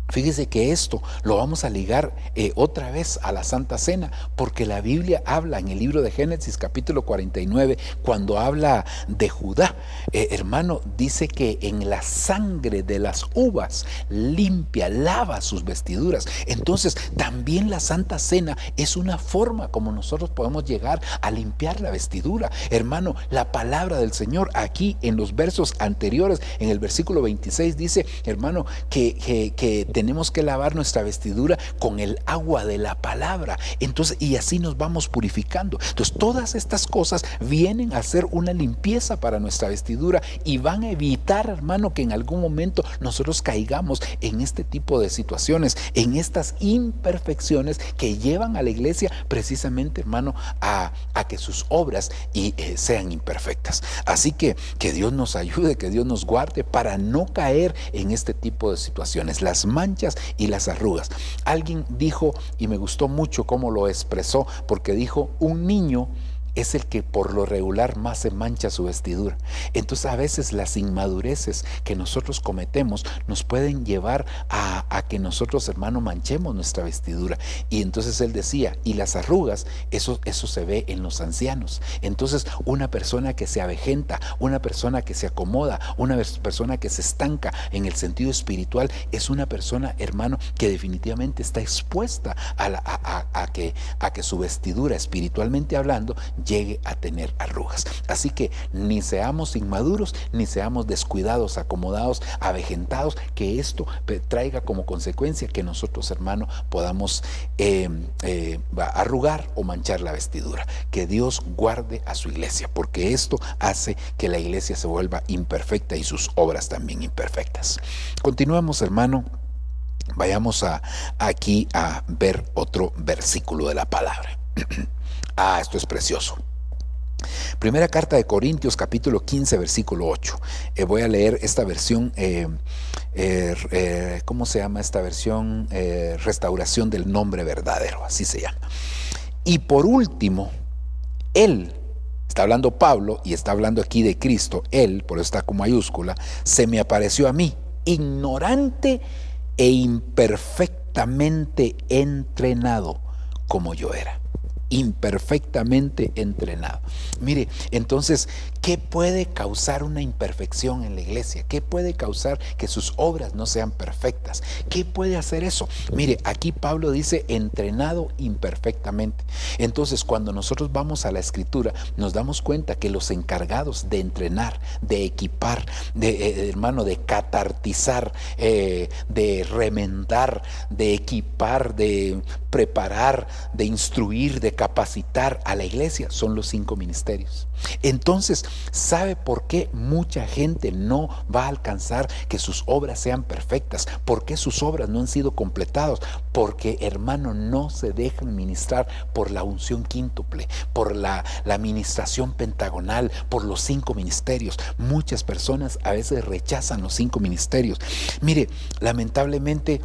fíjese que esto lo vamos a ligar otra vez a la Santa Cena, porque la Biblia habla en el libro de Génesis capítulo 49, cuando habla de Judá, hermano, dice que en la sangre de las uvas limpia, lava sus vestiduras. Entonces también la Santa Cena es una forma como nosotros podemos llegar a limpiar la vestidura. Hermano, la palabra del Señor aquí en los versos anteriores, en el versículo 26 dice, hermano, que tenemos que lavar nuestra vestidura con el agua de la palabra. Entonces, y así nos vamos purificando. Entonces, todas estas cosas vienen a hacer una limpieza para nuestra vestidura y van a evitar, hermano, que en algún momento nosotros caigamos en este tipo de situaciones, en estas imperfecciones que llevan a la iglesia precisamente, hermano, a que sus obras sean imperfectas. Así que Dios nos ayude, que Dios nos guarde para no caer en este tipo de situaciones. Las manchas y las arrugas. Alguien dijo, y me gustó mucho cómo lo expresó, porque dijo, un niño es el que por lo regular más se mancha su vestidura. Entonces a veces las inmadureces que nosotros cometemos nos pueden llevar a que nosotros, hermano, manchemos nuestra vestidura. Y entonces él decía, y las arrugas, eso se ve en los ancianos. Entonces una persona que se avejenta, una persona que se acomoda, una persona que se estanca en el sentido espiritual, es una persona, hermano, que definitivamente está expuesta a que su vestidura, espiritualmente hablando, llegue a tener arrugas. Así que ni seamos inmaduros, ni seamos descuidados, acomodados, avejentados, que esto traiga como consecuencia que nosotros, hermano, podamos arrugar o manchar la vestidura. Que Dios guarde a su iglesia, porque esto hace que la iglesia se vuelva imperfecta y sus obras también imperfectas. Continuamos, hermano. Vayamos aquí a ver otro versículo de la palabra. Esto es precioso. Primera carta de Corintios, capítulo 15, versículo 8. Voy a leer esta versión, ¿cómo se llama esta versión? Restauración del nombre verdadero, así se llama. Y por último, él, está hablando Pablo y está hablando aquí de Cristo, él, por eso está con mayúscula, se me apareció a mí, ignorante e imperfectamente entrenado como yo era. Imperfectamente entrenado. Mire, entonces ¿Qué puede causar una imperfección en la iglesia? ¿Qué puede causar que sus obras no sean perfectas? ¿Qué puede hacer eso? Mire, aquí Pablo dice entrenado imperfectamente. Entonces, cuando nosotros vamos a la Escritura, nos damos cuenta que los encargados de entrenar, de equipar, hermano, de catartizar, de remendar, de equipar, de preparar, de instruir, de capacitar a la iglesia son los 5 ministerios. Entonces, ¿sabe por qué mucha gente no va a alcanzar que sus obras sean perfectas? ¿Por qué sus obras no han sido completadas? Porque, hermano, no se dejan ministrar por la unción quíntuple, por la ministración pentagonal, por los 5 ministerios. Muchas personas a veces rechazan los 5 ministerios. Mire, lamentablemente,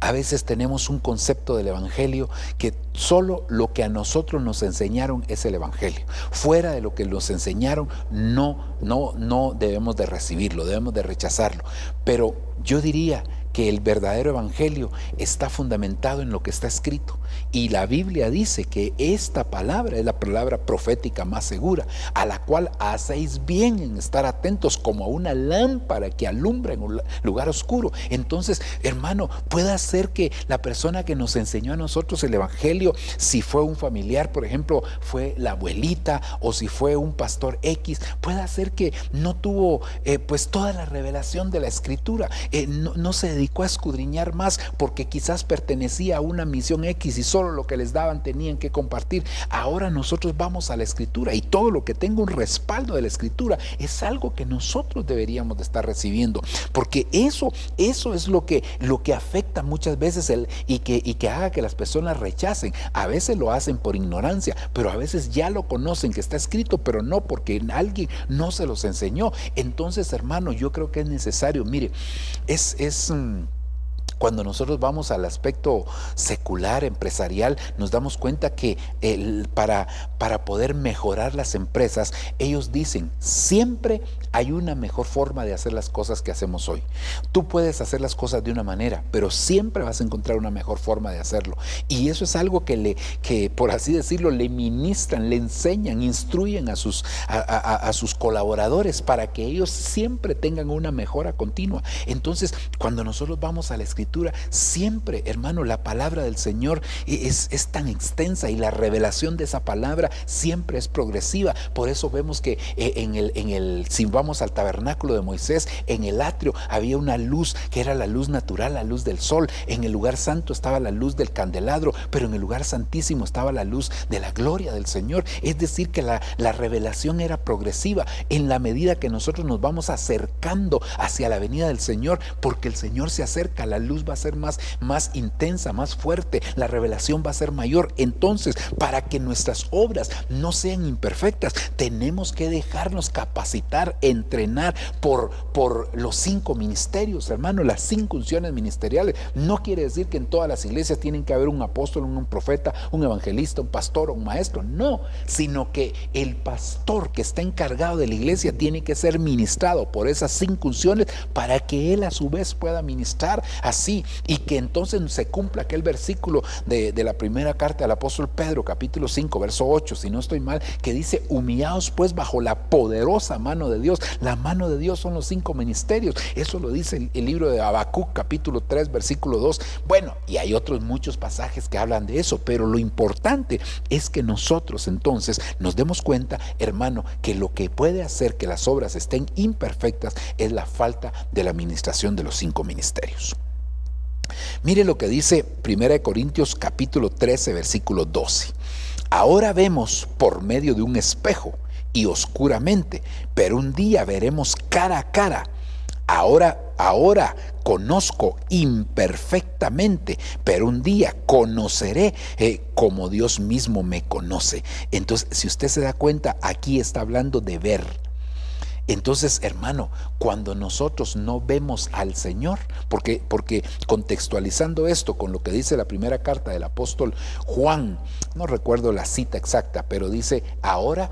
a veces tenemos un concepto del evangelio que solo lo que a nosotros nos enseñaron es el evangelio. Fuera de lo que nos enseñaron, no debemos de recibirlo, debemos de rechazarlo. Pero yo diría que el verdadero evangelio está fundamentado en lo que está escrito. Y la Biblia dice que esta palabra es la palabra profética más segura, a la cual hacéis bien en estar atentos como a una lámpara que alumbra en un lugar oscuro. Entonces, hermano, puede ser que la persona que nos enseñó a nosotros el evangelio, si fue un familiar, por ejemplo, fue la abuelita, o si fue un pastor X, puede ser que no tuvo pues toda la revelación de la escritura, no se dedicó a escudriñar más porque quizás pertenecía a una misión X y solo lo que les daban tenían que compartir. Ahora nosotros vamos a la escritura y todo lo que tenga un respaldo de la escritura es algo que nosotros deberíamos de estar recibiendo, porque eso es lo que afecta muchas veces y que haga que las personas rechacen. A veces lo hacen por ignorancia, pero a veces ya lo conocen que está escrito, pero no porque alguien no se los enseñó. Entonces, hermano, yo creo que es necesario, mire, cuando nosotros vamos al aspecto secular, empresarial, nos damos cuenta que para poder mejorar las empresas, ellos dicen, siempre hay una mejor forma de hacer las cosas que hacemos hoy. Tú puedes hacer las cosas de una manera, pero siempre vas a encontrar una mejor forma de hacerlo. Y eso es algo que por así decirlo, le ministran, le enseñan, instruyen a sus colaboradores para que ellos siempre tengan una mejora continua. Entonces, cuando nosotros vamos a la escritura, siempre, hermano, la palabra del Señor es tan extensa y la revelación de esa palabra siempre es progresiva. Por eso vemos que si vamos al tabernáculo de Moisés, en el atrio había una luz que era la luz natural, la luz del sol. En el lugar santo estaba la luz del candelabro, pero en el lugar santísimo estaba la luz de la gloria del Señor. Es decir, que la revelación era progresiva en la medida que nosotros nos vamos acercando hacia la venida del Señor, porque el Señor se acerca, la luz va a ser más intensa, más fuerte, la revelación va a ser mayor. Entonces, para que nuestras obras no sean imperfectas, tenemos que dejarnos capacitar, entrenar por los 5 ministerios, hermano, las 5 unciones ministeriales. No quiere decir que en todas las iglesias tienen que haber un apóstol, un profeta, un evangelista, un pastor o un maestro, no, sino que el pastor que está encargado de la iglesia tiene que ser ministrado por esas 5 unciones para que él a su vez pueda ministrar así, y que entonces se cumpla aquel versículo de la primera carta del apóstol Pedro, capítulo 5, verso 8, si no estoy mal, que dice, humillaos pues bajo la poderosa mano de Dios. La mano de Dios son los 5 ministerios. Eso lo dice el libro de Habacuc, capítulo 3, versículo 2. Bueno, y hay otros muchos pasajes que hablan de eso, pero lo importante es que nosotros entonces nos demos cuenta, hermano, que lo que puede hacer que las obras estén imperfectas es la falta de la administración de los 5 ministerios. Mire lo que dice 1 Corintios capítulo 13, versículo 12. Ahora vemos por medio de un espejo y oscuramente, pero un día veremos cara a cara. Ahora conozco imperfectamente, pero un día conoceré como Dios mismo me conoce. Entonces, si usted se da cuenta, aquí está hablando de ver. Entonces, hermano, cuando nosotros no vemos al Señor, porque contextualizando esto con lo que dice la primera carta del apóstol Juan, no recuerdo la cita exacta, pero dice, ahora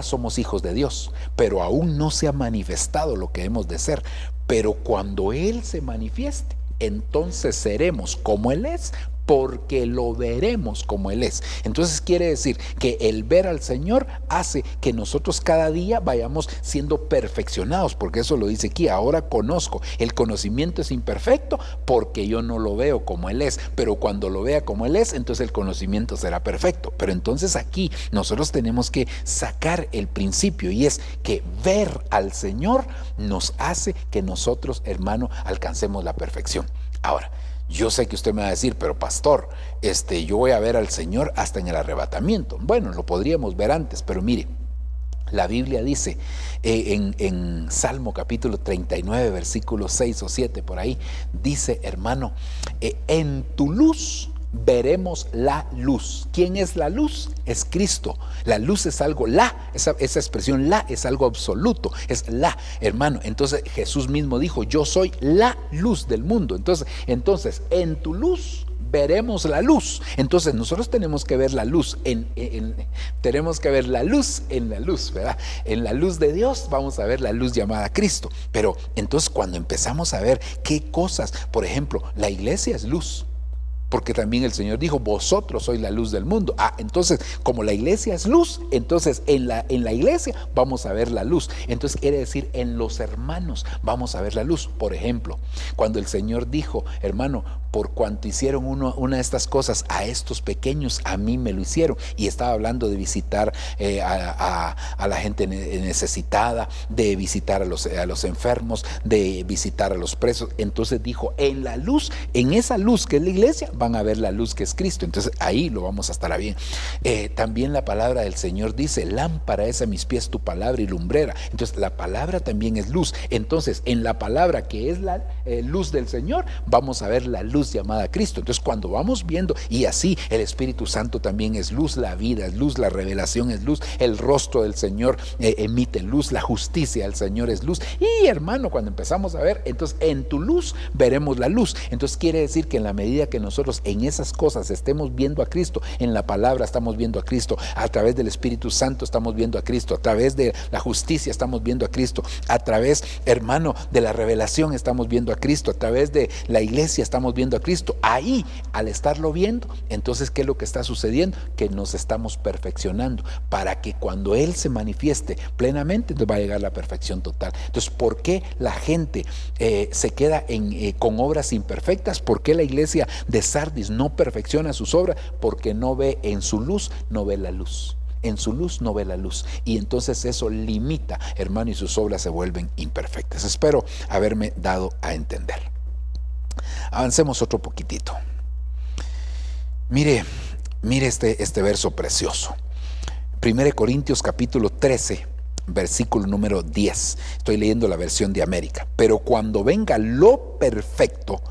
somos hijos de Dios, pero aún no se ha manifestado lo que hemos de ser. Pero cuando Él se manifieste, entonces seremos como Él es, porque lo veremos como Él es. Entonces quiere decir que el ver al Señor hace que nosotros cada día vayamos siendo perfeccionados, porque eso lo dice aquí, ahora conozco. El conocimiento es imperfecto porque yo no lo veo como Él es, pero cuando lo vea como Él es, entonces el conocimiento será perfecto. Pero entonces aquí nosotros tenemos que sacar el principio, y es que ver al Señor nos hace que nosotros, hermano, alcancemos la perfección. Ahora, yo sé que usted me va a decir, pero pastor, yo voy a ver al Señor hasta en el arrebatamiento. Bueno, lo podríamos ver antes, pero mire, la Biblia dice en Salmo capítulo 39, versículos 6 o 7, por ahí, dice, hermano, en tu luz veremos la luz. ¿Quién es la luz? Es Cristo. La luz es algo, esa expresión la es algo absoluto, es la, hermano. Entonces Jesús mismo dijo, yo soy la luz del mundo. Entonces en tu luz veremos la luz. Entonces nosotros tenemos que ver la luz tenemos que ver la luz en la luz, ¿verdad? En la luz de Dios vamos a ver la luz llamada Cristo. Pero entonces cuando empezamos a ver qué cosas, por ejemplo, la iglesia es luz, porque también el Señor dijo, vosotros sois la luz del mundo. Entonces, como la iglesia es luz, entonces en la iglesia vamos a ver la luz. Entonces quiere decir, en los hermanos vamos a ver la luz. Por ejemplo, cuando el Señor dijo, hermano, por cuanto hicieron una de estas cosas a estos pequeños, a mí me lo hicieron. Y estaba hablando de visitar a la gente necesitada, de visitar a los enfermos, de visitar a los presos. Entonces dijo, en la luz, en esa luz que es la iglesia, van a ver la luz que es Cristo. Entonces ahí lo vamos a estar bien. También la palabra del Señor dice, lámpara es a mis pies tu palabra y lumbrera. Entonces la palabra también es luz. Entonces en la palabra que es la luz del Señor, vamos a ver la luz llamada Cristo. Entonces cuando vamos viendo, y así el Espíritu Santo también es luz, la vida es luz, la revelación es luz, el rostro del Señor emite luz, la justicia del Señor es luz. Y hermano, cuando empezamos a ver, entonces en tu luz veremos la luz. Entonces quiere decir que en la medida que nosotros en esas cosas estemos viendo a Cristo, en la palabra estamos viendo a Cristo, a través del Espíritu Santo estamos viendo a Cristo, a través de la justicia estamos viendo a Cristo, a través, hermano, de la revelación estamos viendo a Cristo, a través de la iglesia estamos viendo a Cristo. Ahí, al estarlo viendo, entonces ¿qué es lo que está sucediendo? Que nos estamos perfeccionando para que cuando Él se manifieste plenamente, entonces va a llegar la perfección total. Entonces, ¿por qué la gente se queda con obras imperfectas? ¿Por qué la iglesia de Sardis no perfecciona sus obras? Porque no ve en su luz, no ve la luz. En su luz no ve la luz, y entonces eso limita, hermano, y sus obras se vuelven imperfectas. Espero haberme dado a entender. Avancemos otro poquitito. Mire este verso precioso. 1 Corintios capítulo 13, versículo número 10. Estoy leyendo la versión de América. Pero cuando venga lo perfecto,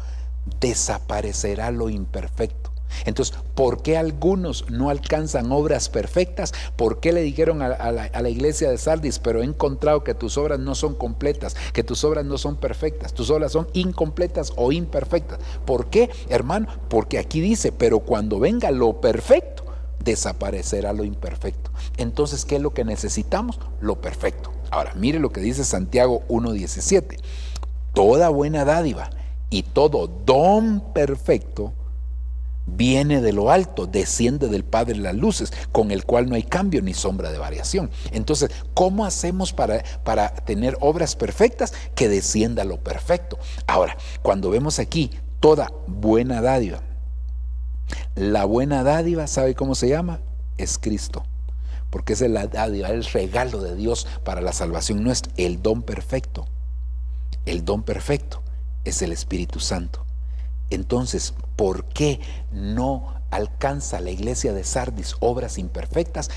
desaparecerá lo imperfecto. Entonces, ¿por qué algunos no alcanzan obras perfectas? ¿Por qué le dijeron a la iglesia de Sardis, pero he encontrado que tus obras no son completas, que tus obras no son perfectas, tus obras son incompletas o imperfectas? ¿Por qué, hermano? Porque aquí dice, pero cuando venga lo perfecto, desaparecerá lo imperfecto. Entonces, ¿qué es lo que necesitamos? Lo perfecto. Ahora, mire lo que dice Santiago 1:17. Toda buena dádiva y todo don perfecto viene de lo alto, desciende del Padre de las luces, con el cual no hay cambio ni sombra de variación. Entonces, ¿cómo hacemos para tener obras perfectas? Que descienda lo perfecto. Ahora, cuando vemos aquí toda buena dádiva, la buena dádiva, ¿sabe cómo se llama? Es Cristo, porque es la dádiva, el regalo de Dios para la salvación nuestra. El don perfecto es el Espíritu Santo. Entonces, ¿por qué no alcanza la iglesia de Sardis obras perfectas?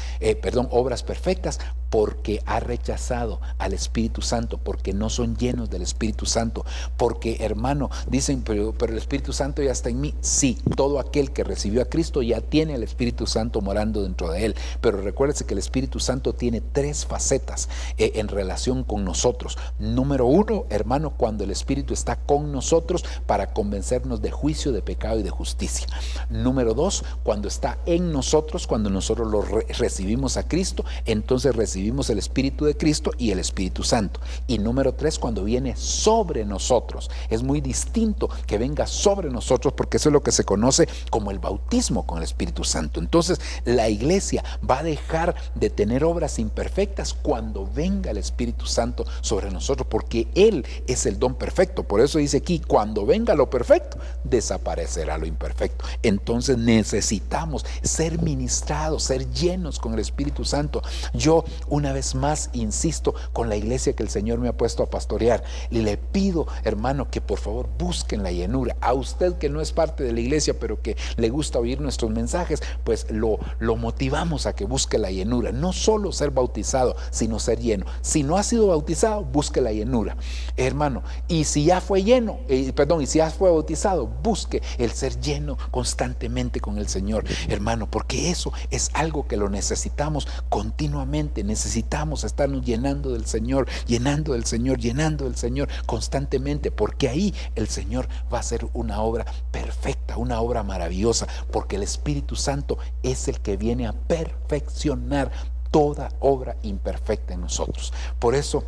Porque ha rechazado al Espíritu Santo, porque no son llenos del Espíritu Santo. Porque, hermano, dicen, pero el Espíritu Santo ya está en mí. Sí, todo aquel que recibió a Cristo ya tiene el Espíritu Santo morando dentro de él. Pero recuérdese que el Espíritu Santo tiene tres facetas en relación con nosotros. Número uno, hermano, cuando el Espíritu está con nosotros para convencernos de juicio, de pecado y de justicia. Número dos, cuando está en nosotros, cuando nosotros lo recibimos a Cristo, entonces recibimos recibimos el Espíritu de Cristo y el Espíritu Santo. Y número 3, cuando viene sobre nosotros. Es muy distinto que venga sobre nosotros, porque eso es lo que se conoce como el bautismo con el Espíritu Santo. Entonces la iglesia va a dejar de tener obras imperfectas cuando venga el Espíritu Santo sobre nosotros, porque Él es el don perfecto. Por eso dice aquí, cuando venga lo perfecto, desaparecerá lo imperfecto. Entonces necesitamos ser ministrados, ser llenos con el Espíritu Santo. Yo una vez más insisto con la iglesia que el Señor me ha puesto a pastorear, y le pido, hermano, que por favor busquen la llenura. A usted que no es parte de la iglesia, pero que le gusta oír nuestros mensajes, pues lo motivamos a que busque la llenura. No solo ser bautizado, sino ser lleno. Si no ha sido bautizado, busque la llenura, hermano. Y si ya fue lleno, y si ya fue bautizado, busque el ser lleno constantemente con el Señor, hermano, porque eso es algo que lo necesitamos continuamente. Necesitamos estarnos llenando del Señor, llenando del Señor, llenando del Señor constantemente, porque ahí el Señor va a hacer una obra perfecta, una obra maravillosa, porque el Espíritu Santo es el que viene a perfeccionar toda obra imperfecta en nosotros. Por eso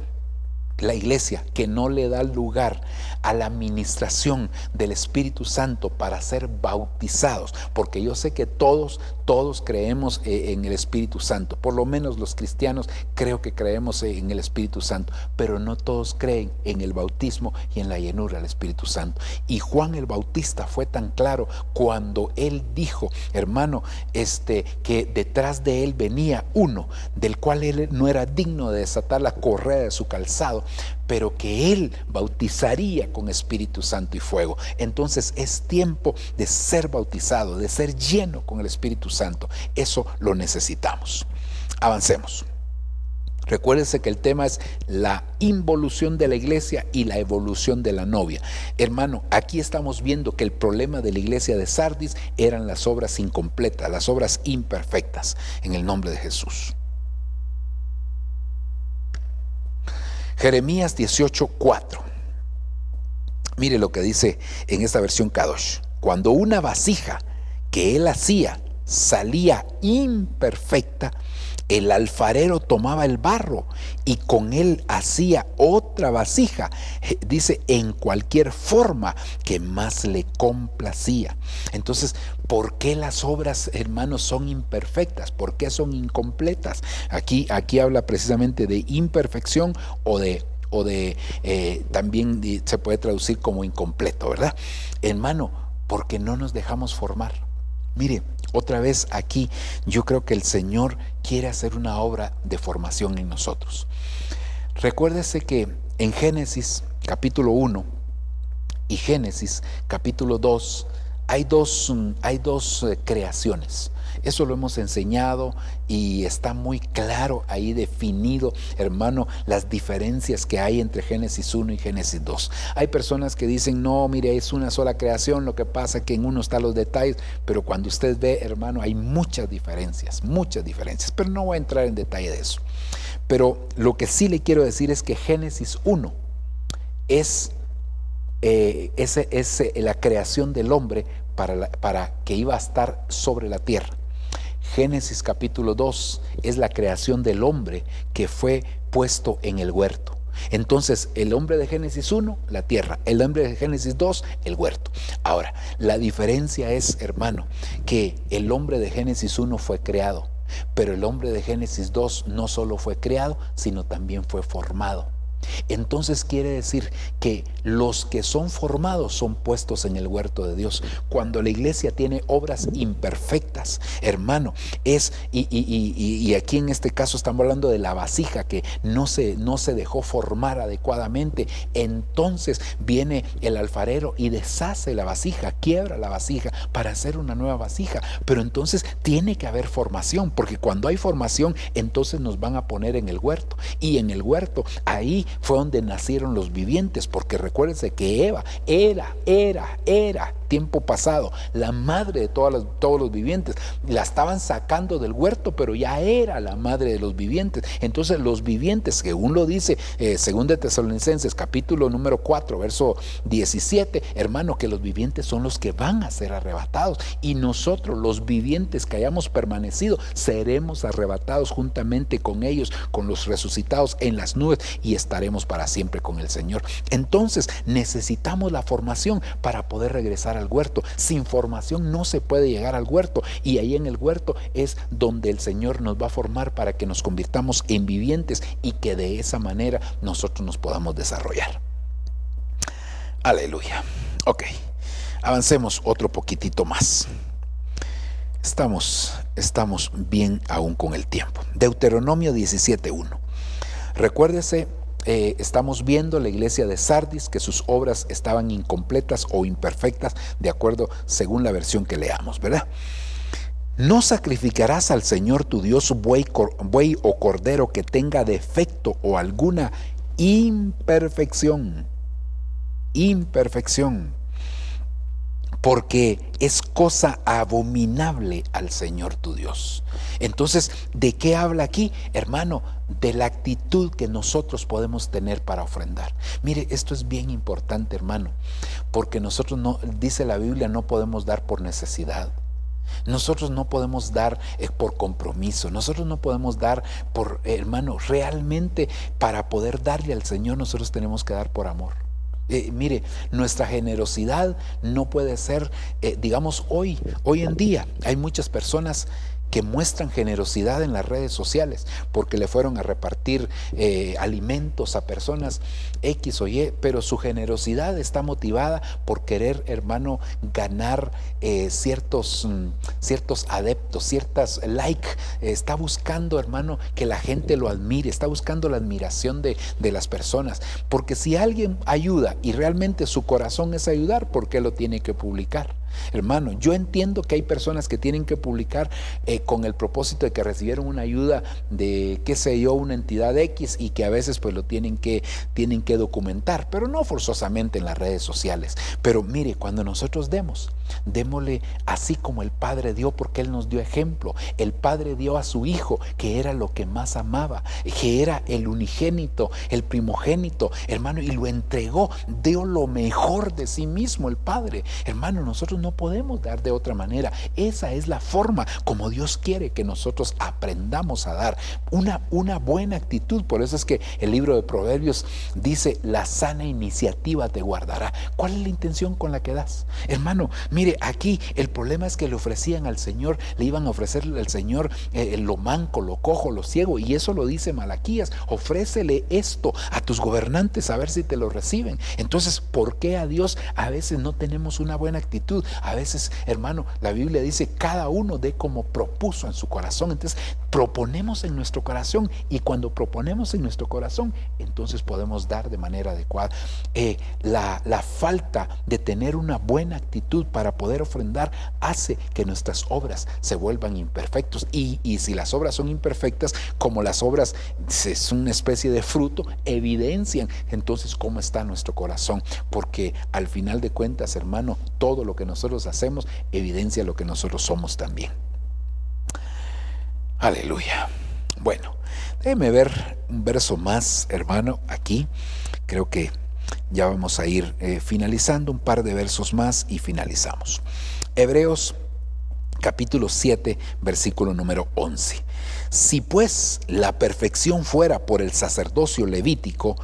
la iglesia que no le da lugar a la administración del Espíritu Santo para ser bautizados, porque yo sé que todos creemos en el Espíritu Santo, por lo menos los cristianos creo que creemos en el Espíritu Santo, pero no todos creen en el bautismo y en la llenura del Espíritu Santo. Y Juan el Bautista fue tan claro cuando él dijo, hermano, que detrás de él venía uno del cual él no era digno de desatar la correa de su calzado, pero que él bautizaría con Espíritu Santo y fuego. Entonces es tiempo de ser bautizado, de ser lleno con el Espíritu Santo. Eso lo necesitamos. Avancemos. Recuérdense que el tema es la involución de la iglesia y la evolución de la novia. Hermano, aquí estamos viendo que el problema de la iglesia de Sardis eran las obras incompletas, las obras imperfectas, en el nombre de Jesús. Jeremías 18:4. Mire lo que dice en esta versión Kadosh. Cuando una vasija que él hacía salía imperfecta, el alfarero tomaba el barro y con él hacía otra vasija, dice, en cualquier forma que más le complacía. Entonces, ¿por qué las obras, hermanos, son imperfectas? ¿Por qué son incompletas? Aquí habla precisamente de imperfección o de también se puede traducir como incompleto, ¿verdad? Hermano, porque no nos dejamos formar. Mire, otra vez aquí yo creo que el Señor quiere hacer una obra de formación en nosotros. Recuérdese que en Génesis capítulo 1 y Génesis capítulo 2 hay dos creaciones. Eso lo hemos enseñado y está muy claro ahí definido, hermano, las diferencias que hay entre Génesis 1 y Génesis 2. Hay personas que dicen, no, mire, es una sola creación, lo que pasa es que en uno están los detalles, pero cuando usted ve, hermano, hay muchas diferencias, pero no voy a entrar en detalle de eso. Pero lo que sí le quiero decir es que Génesis 1 es la creación del hombre para que iba a estar sobre la tierra. Génesis capítulo 2 es la creación del hombre que fue puesto en el huerto. Entonces, el hombre de Génesis 1, la tierra; el hombre de Génesis 2, el huerto. Ahora, la diferencia es, hermano, que el hombre de Génesis 1 fue creado, pero el hombre de Génesis 2 no solo fue creado, sino también fue formado. Entonces quiere decir que los que son formados son puestos en el huerto de Dios. Cuando la iglesia tiene obras imperfectas, hermano, y aquí en este caso estamos hablando de la vasija que no se dejó formar adecuadamente, entonces viene el alfarero y deshace la vasija, quiebra la vasija para hacer una nueva vasija. Pero entonces tiene que haber formación, porque cuando hay formación, entonces nos van a poner en el huerto, y en el huerto ahí fue donde nacieron los vivientes, porque recuérdense que Eva era tiempo pasado, la madre de todos los vivientes. La estaban sacando del huerto, pero ya era la madre de los vivientes. Entonces los vivientes, según lo dice según de Tesalonicenses capítulo número 4 verso 17, hermano, que los vivientes son los que van a ser arrebatados, y nosotros los vivientes que hayamos permanecido seremos arrebatados juntamente con ellos, con los resucitados en las nubes, y estaremos para siempre con el Señor. Entonces necesitamos la formación para poder regresar al huerto. Sin formación no se puede llegar al huerto, y ahí en el huerto es donde el Señor nos va a formar para que nos convirtamos en vivientes y que de esa manera nosotros nos podamos desarrollar. Aleluya. Ok, avancemos otro poquitito más. Estamos bien aún con el tiempo. Deuteronomio 17:1. Recuérdese, estamos viendo la iglesia de Sardis, que sus obras estaban incompletas o imperfectas, de acuerdo según la versión que leamos, ¿verdad? No sacrificarás al Señor tu Dios buey o cordero que tenga defecto o alguna imperfección, porque es cosa abominable al Señor tu Dios. Entonces, ¿de qué habla aquí, hermano? De la actitud que nosotros podemos tener para ofrendar. Mire, esto es bien importante, hermano, porque nosotros no, dice la Biblia, no podemos dar por necesidad. Nosotros no podemos dar por compromiso. Nosotros no podemos dar por, hermano, realmente para poder darle al Señor nosotros tenemos que dar por amor. Mire, nuestra generosidad no puede ser, digamos, hoy en día hay muchas personas que muestran generosidad en las redes sociales porque le fueron a repartir alimentos a personas X o Y, pero su generosidad está motivada por querer, hermano, ganar ciertos adeptos, ciertas like. Está buscando, hermano, que la gente lo admire, está buscando la admiración de las personas, porque si alguien ayuda y realmente su corazón es ayudar, ¿por qué lo tiene que publicar? Hermano, yo entiendo que hay personas que tienen que publicar con el propósito de que recibieron una ayuda de, qué sé yo, una entidad X, y que a veces pues lo tienen que documentar, pero no forzosamente en las redes sociales. Pero mire, cuando nosotros démosle así como el Padre dio, porque Él nos dio ejemplo. El Padre dio a su Hijo, que era lo que más amaba, que era el unigénito, el primogénito, hermano, y lo entregó, dio lo mejor de sí mismo el Padre. Hermano, nosotros no podemos dar de otra manera. Esa es la forma como Dios quiere que nosotros aprendamos a dar, una buena actitud. Por eso es que el libro de Proverbios dice: la sana iniciativa te guardará. ¿Cuál es la intención con la que das? Hermano, mire, aquí el problema es que le ofrecían al Señor, le iban a ofrecer al Señor lo manco, lo cojo, lo ciego, y eso lo dice Malaquías: ofrécele esto a tus gobernantes a ver si te lo reciben. Entonces, ¿por qué a Dios a veces no tenemos una buena actitud? A veces, hermano, la Biblia dice: cada uno dé como propuso en su corazón. Entonces proponemos en nuestro corazón, y cuando proponemos en nuestro corazón, entonces podemos dar de manera adecuada. La falta de tener una buena actitud para poder ofrendar hace que nuestras obras se vuelvan imperfectas, y si las obras son imperfectas, como las obras es una especie de fruto, evidencian entonces cómo está nuestro corazón, porque al final de cuentas, hermano, todo lo que nosotros hacemos evidencia lo que nosotros somos también. Aleluya. Bueno, déjeme ver un verso más, hermano, aquí. Creo que ya vamos a ir finalizando, un par de versos más y finalizamos. Hebreos capítulo 7, versículo número 11. Si pues la perfección fuera por el sacerdocio levítico,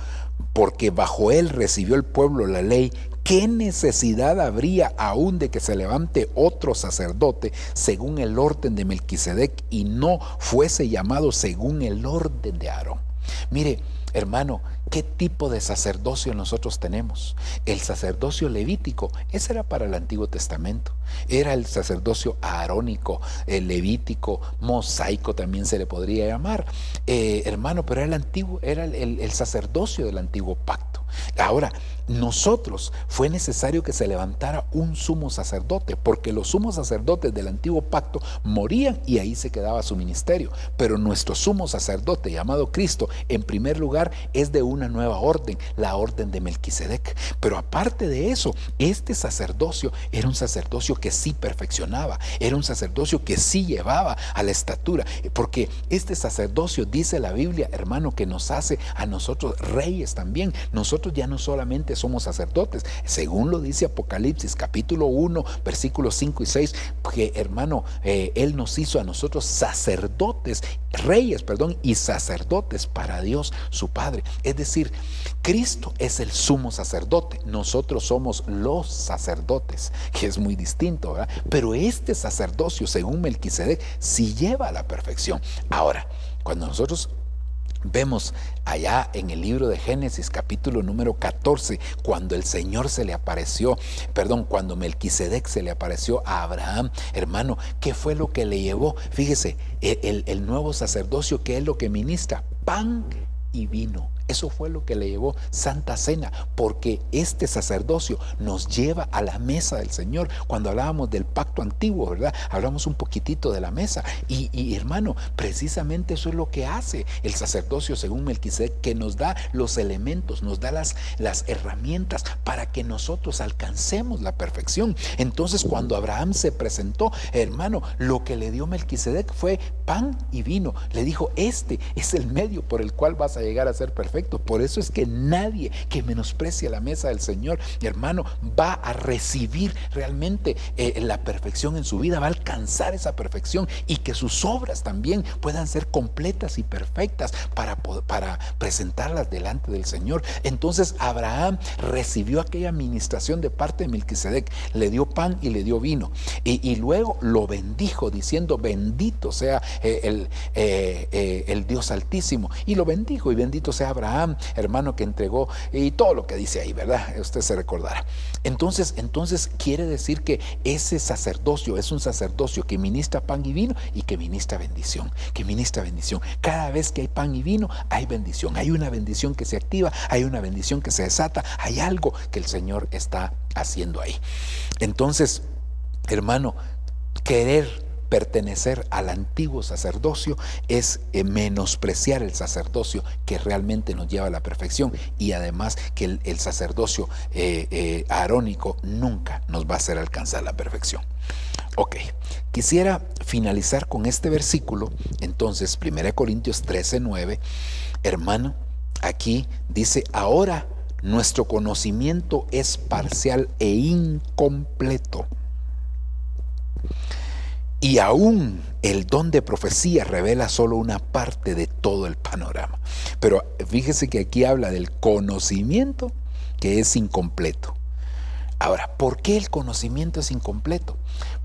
porque bajo él recibió el pueblo la ley, ¿qué necesidad habría aún de que se levante otro sacerdote según el orden de Melquisedec y no fuese llamado según el orden de Aarón? Mire, hermano, ¿qué tipo de sacerdocio nosotros tenemos? El sacerdocio levítico, ese era para el Antiguo Testamento. Era el sacerdocio aarónico, el levítico, mosaico también se le podría llamar, hermano, pero era el antiguo, era el sacerdocio del antiguo pacto. Ahora, nosotros fue necesario que se levantara un sumo sacerdote, porque los sumos sacerdotes del antiguo pacto morían y ahí se quedaba su ministerio. Pero nuestro sumo sacerdote, llamado Cristo, en primer lugar es de una nueva orden, la orden de Melquisedec. Pero aparte de eso, este sacerdocio era un sacerdocio que sí perfeccionaba, era un sacerdocio que sí llevaba a la estatura, porque este sacerdocio, dice la Biblia, hermano, que nos hace a nosotros reyes también. Nosotros ya no solamente somos sacerdotes, según lo dice Apocalipsis capítulo 1 versículos 5 y 6, que hermano, Él nos hizo a nosotros sacerdotes, reyes, y sacerdotes para Dios su Padre. Es decir, Cristo es el sumo sacerdote, nosotros somos los sacerdotes, que es muy distinto, ¿verdad? Pero este sacerdocio, según Melquisedec, sí lleva a la perfección. Ahora, cuando nosotros vemos allá en el libro de Génesis capítulo número 14, cuando el Señor se le apareció, cuando Melquisedec se le apareció a Abraham, hermano, ¿qué fue lo que le llevó? Fíjese, el nuevo sacerdocio, ¿qué es lo que ministra? Pan y vino. Eso fue lo que le llevó Santa Cena, porque este sacerdocio nos lleva a la mesa del Señor. Cuando hablábamos del pacto antiguo, ¿verdad? Hablamos un poquitito de la mesa. Y hermano, precisamente eso es lo que hace el sacerdocio según Melquisedec, que nos da los elementos, nos da las herramientas para que nosotros alcancemos la perfección. Entonces, cuando Abraham se presentó, hermano, lo que le dio Melquisedec fue pan y vino. Le dijo, este es el medio por el cual vas a llegar a ser perfecto. Por eso es que nadie que menosprecie la mesa del Señor, hermano, va a recibir realmente la perfección en su vida, va a alcanzar esa perfección, y que sus obras también puedan ser completas y perfectas para presentarlas delante del Señor. Entonces Abraham recibió aquella administración de parte de Melquisedec, le dio pan y le dio vino, y luego lo bendijo diciendo, bendito sea el Dios Altísimo, y lo bendijo, y bendito sea Abraham, hermano, que entregó, y todo lo que dice ahí, ¿verdad? Usted se recordará. Entonces quiere decir que ese sacerdocio es un sacerdocio que ministra pan y vino, y que ministra bendición, Cada vez que hay pan y vino, hay bendición, hay una bendición que se activa, hay una bendición que se desata, hay algo que el Señor está haciendo ahí. Entonces, hermano, querer pertenecer al antiguo sacerdocio es menospreciar el sacerdocio que realmente nos lleva a la perfección, y además que el sacerdocio arónico nunca nos va a hacer alcanzar la perfección. Ok, quisiera finalizar con este versículo. Entonces, 1 Corintios 13:9, hermano, aquí dice, ahora nuestro conocimiento es parcial e incompleto, y aún el don de profecía revela solo una parte de todo el panorama. Pero fíjese que aquí habla del conocimiento que es incompleto. Ahora, ¿por qué el conocimiento es incompleto?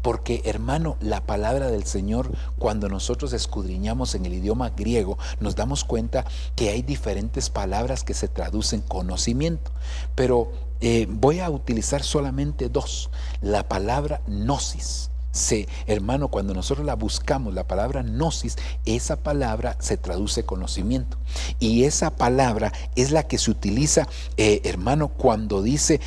Porque, hermano, la palabra del Señor, cuando nosotros escudriñamos en el idioma griego, nos damos cuenta que hay diferentes palabras que se traducen conocimiento. Pero voy a utilizar solamente dos. La palabra gnosis. Hermano, cuando nosotros la buscamos, la palabra gnosis, esa palabra se traduce conocimiento, y esa palabra es la que se utiliza, hermano, cuando dice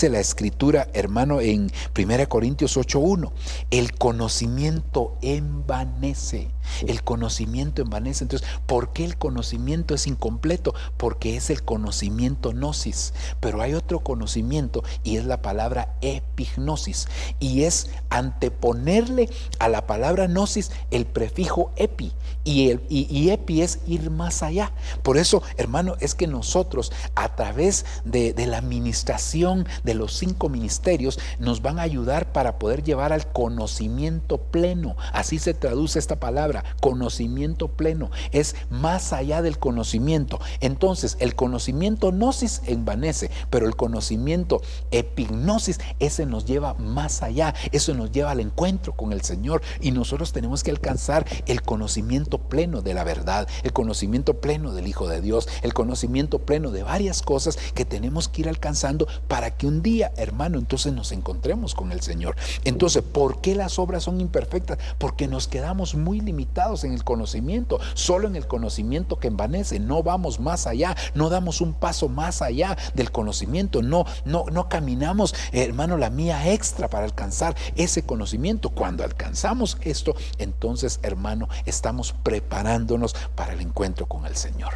la escritura, hermano, en 1 Corintios 8:1, el conocimiento envanece. Entonces, ¿por qué el conocimiento es incompleto? Porque es el conocimiento gnosis. Pero hay otro conocimiento, y es la palabra epignosis, y es anteponerle a la palabra gnosis el prefijo epi, y epi es ir más allá. Por eso, hermano, es que nosotros, a través de la administración de los 5 ministerios, nos van a ayudar para poder llevar al conocimiento pleno. Así se traduce esta palabra, conocimiento pleno, es más allá del conocimiento. Entonces, el conocimiento gnosis envanece, pero el conocimiento epignosis, ese nos lleva más allá, eso nos lleva lleva al encuentro con el Señor, y nosotros tenemos que alcanzar el conocimiento pleno de la verdad, el conocimiento pleno del Hijo de Dios, el conocimiento pleno de varias cosas que tenemos que ir alcanzando para que un día, hermano, entonces nos encontremos con el Señor. Entonces, ¿por qué las obras son imperfectas? Porque nos quedamos muy limitados en el conocimiento, solo en el conocimiento que envanece. No vamos más allá, no damos un paso más allá del conocimiento, no caminamos, hermano, la mía extra para alcanzar ese conocimiento. Cuando alcanzamos esto, entonces, hermano, estamos preparándonos para el encuentro con el Señor.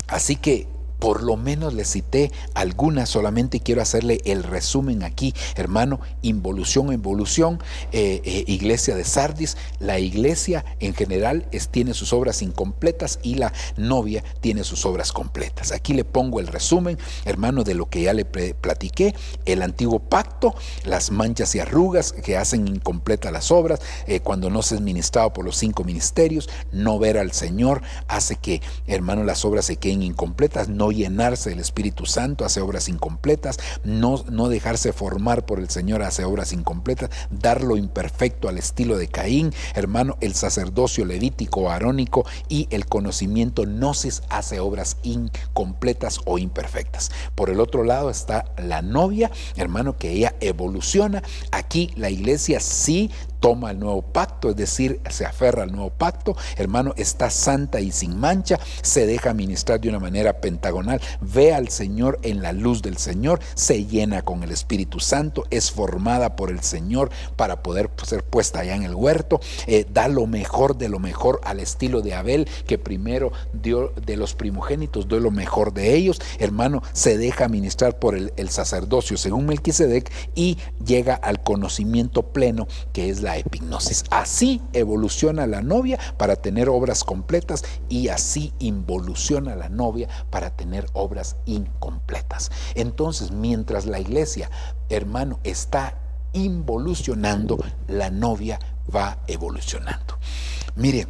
Así que por lo menos le cité algunas, solamente quiero hacerle el resumen aquí, hermano. Involución, iglesia de Sardis. La iglesia en general tiene sus obras incompletas y la novia tiene sus obras completas. Aquí le pongo el resumen, hermano, de lo que ya le platiqué. El antiguo pacto, las manchas y arrugas que hacen incompletas las obras, cuando no se es ministrado por los 5 ministerios. No ver al Señor hace que, hermano, las obras se queden incompletas. No llenarse del Espíritu Santo hace obras incompletas. No dejarse formar por el Señor hace obras incompletas. Dar lo imperfecto al estilo de Caín, hermano. El sacerdocio levítico, arónico y el conocimiento gnosis hace obras incompletas o imperfectas. Por el otro lado está la novia, hermano, que ella evoluciona. Aquí la iglesia sí toma el nuevo pacto, es decir, se aferra al nuevo pacto, hermano, está santa y sin mancha, se deja ministrar de una manera pentagonal, ve al Señor en la luz del Señor, se llena con el Espíritu Santo, es formada por el Señor para poder ser puesta allá en el huerto, da lo mejor de lo mejor al estilo de Abel, que primero dio de los primogénitos, dio lo mejor de ellos, hermano, se deja ministrar por el sacerdocio según Melquisedec y llega al conocimiento pleno, que es la epignosis. Así evoluciona la novia para tener obras completas, y así involuciona la novia para tener obras incompletas. Entonces, mientras la iglesia, hermano, está involucionando, la novia va evolucionando. Mire,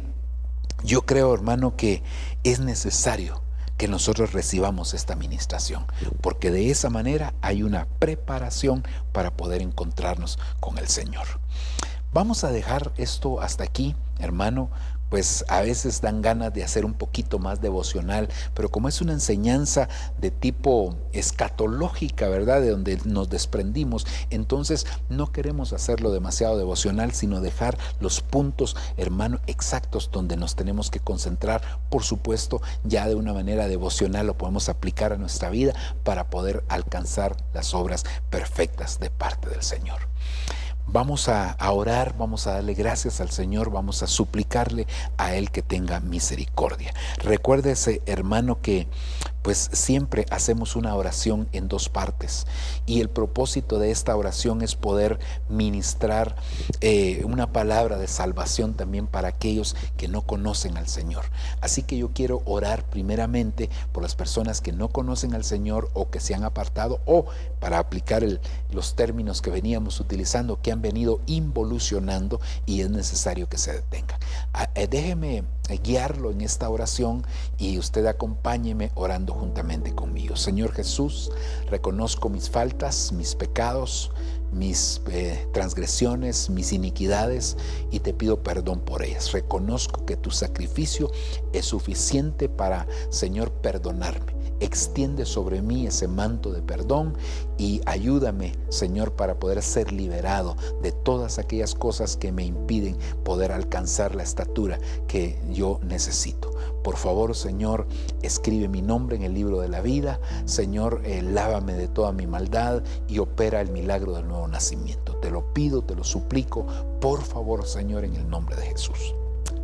yo creo, hermano, que es necesario que nosotros recibamos esta ministración, porque de esa manera hay una preparación para poder encontrarnos con el Señor. Vamos a dejar esto hasta aquí, hermano. Pues a veces dan ganas de hacer un poquito más devocional, pero como es una enseñanza de tipo escatológica, ¿verdad?, de donde nos desprendimos, entonces no queremos hacerlo demasiado devocional, sino dejar los puntos, hermano, exactos donde nos tenemos que concentrar. Por supuesto, ya de una manera devocional lo podemos aplicar a nuestra vida para poder alcanzar las obras perfectas de parte del Señor. Vamos a orar, vamos a darle gracias al Señor, vamos a suplicarle a Él que tenga misericordia. Recuérdese, hermano, que pues siempre hacemos una oración en 2 partes, y el propósito de esta oración es poder ministrar una palabra de salvación también para aquellos que no conocen al Señor. Así que yo quiero orar primeramente por las personas que no conocen al Señor o que se han apartado, o para aplicar los términos que veníamos utilizando, que han venido involucionando y es necesario que se detengan. Déjeme guiarlo en esta oración y usted acompáñeme orando juntamente conmigo. Señor Jesús, reconozco mis faltas, mis pecados, mis transgresiones, mis iniquidades, y te pido perdón por ellas. Reconozco que tu sacrificio es suficiente para, Señor, perdonarme. Extiende sobre mí ese manto de perdón y ayúdame, Señor, para poder ser liberado de todas aquellas cosas que me impiden poder alcanzar la estatura que yo necesito. Por favor, Señor, escribe mi nombre en el libro de la vida. Señor, lávame de toda mi maldad y opera el milagro del nuevo nacimiento. Te lo pido, te lo suplico, por favor, Señor, en el nombre de Jesús.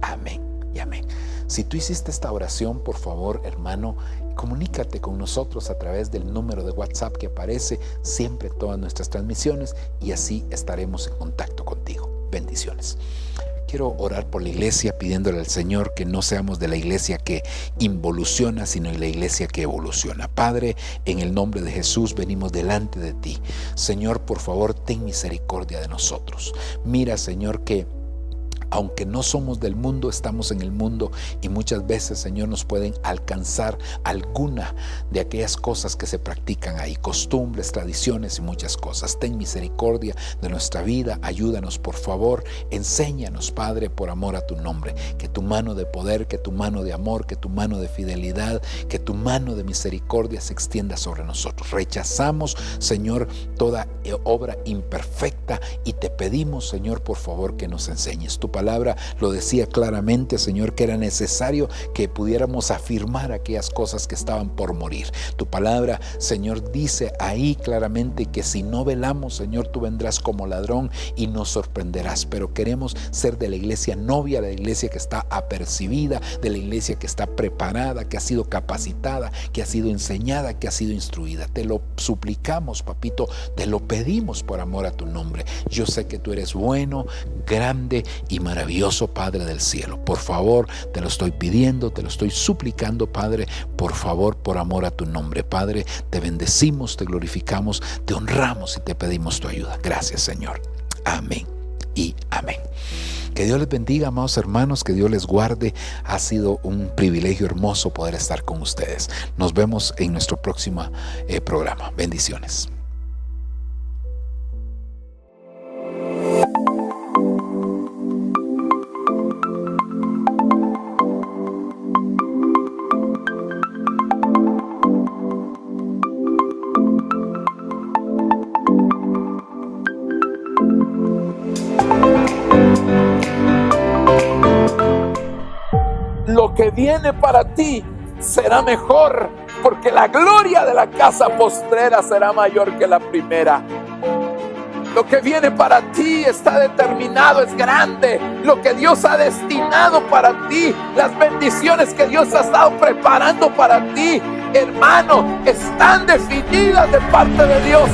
Amén y amén. Si tú hiciste esta oración, por favor, hermano, comunícate con nosotros a través del número de WhatsApp que aparece siempre en todas nuestras transmisiones, y así estaremos en contacto contigo. Bendiciones. Quiero orar por la iglesia, pidiéndole al Señor que no seamos de la iglesia que involuciona, sino de la iglesia que evoluciona. Padre, en el nombre de Jesús venimos delante de ti. Señor, por favor, ten misericordia de nosotros. Mira, Señor, que aunque no somos del mundo, estamos en el mundo y muchas veces, Señor, nos pueden alcanzar alguna de aquellas cosas que se practican ahí, costumbres, tradiciones y muchas cosas. Ten misericordia de nuestra vida, ayúdanos por favor, enséñanos, Padre, por amor a tu nombre, que tu mano de poder, que tu mano de amor, que tu mano de fidelidad, que tu mano de misericordia se extienda sobre nosotros. Rechazamos, Señor, toda obra imperfecta y te pedimos, Señor, por favor, que nos enseñes. Tu palabra lo decía claramente, Señor, que era necesario que pudiéramos afirmar aquellas cosas que estaban por morir. Tu palabra, Señor, dice ahí claramente que si no velamos, Señor, tú vendrás como ladrón y nos sorprenderás. Pero queremos ser de la iglesia novia, de la iglesia que está apercibida, de la iglesia que está preparada, que ha sido capacitada, que ha sido enseñada, que ha sido instruida. Te lo suplicamos, papito, te lo pedimos por amor a tu nombre. Yo sé que tú eres bueno, grande y maravilloso, Padre del cielo. Por favor, te lo estoy pidiendo, te lo estoy suplicando, Padre, por favor, por amor a tu nombre. Padre, te bendecimos, te glorificamos, te honramos y te pedimos tu ayuda. Gracias, Señor. Amén y amén. Que Dios les bendiga, amados hermanos, que Dios les guarde. Ha sido un privilegio hermoso poder estar con ustedes. Nos vemos en nuestro próximo programa. Bendiciones. Lo que viene para ti será mejor, porque la gloria de la casa postrera será mayor que la primera. Lo que viene para ti está determinado, es grande. Lo que Dios ha destinado para ti, las bendiciones que Dios ha estado preparando para ti, hermano, están definidas de parte de Dios.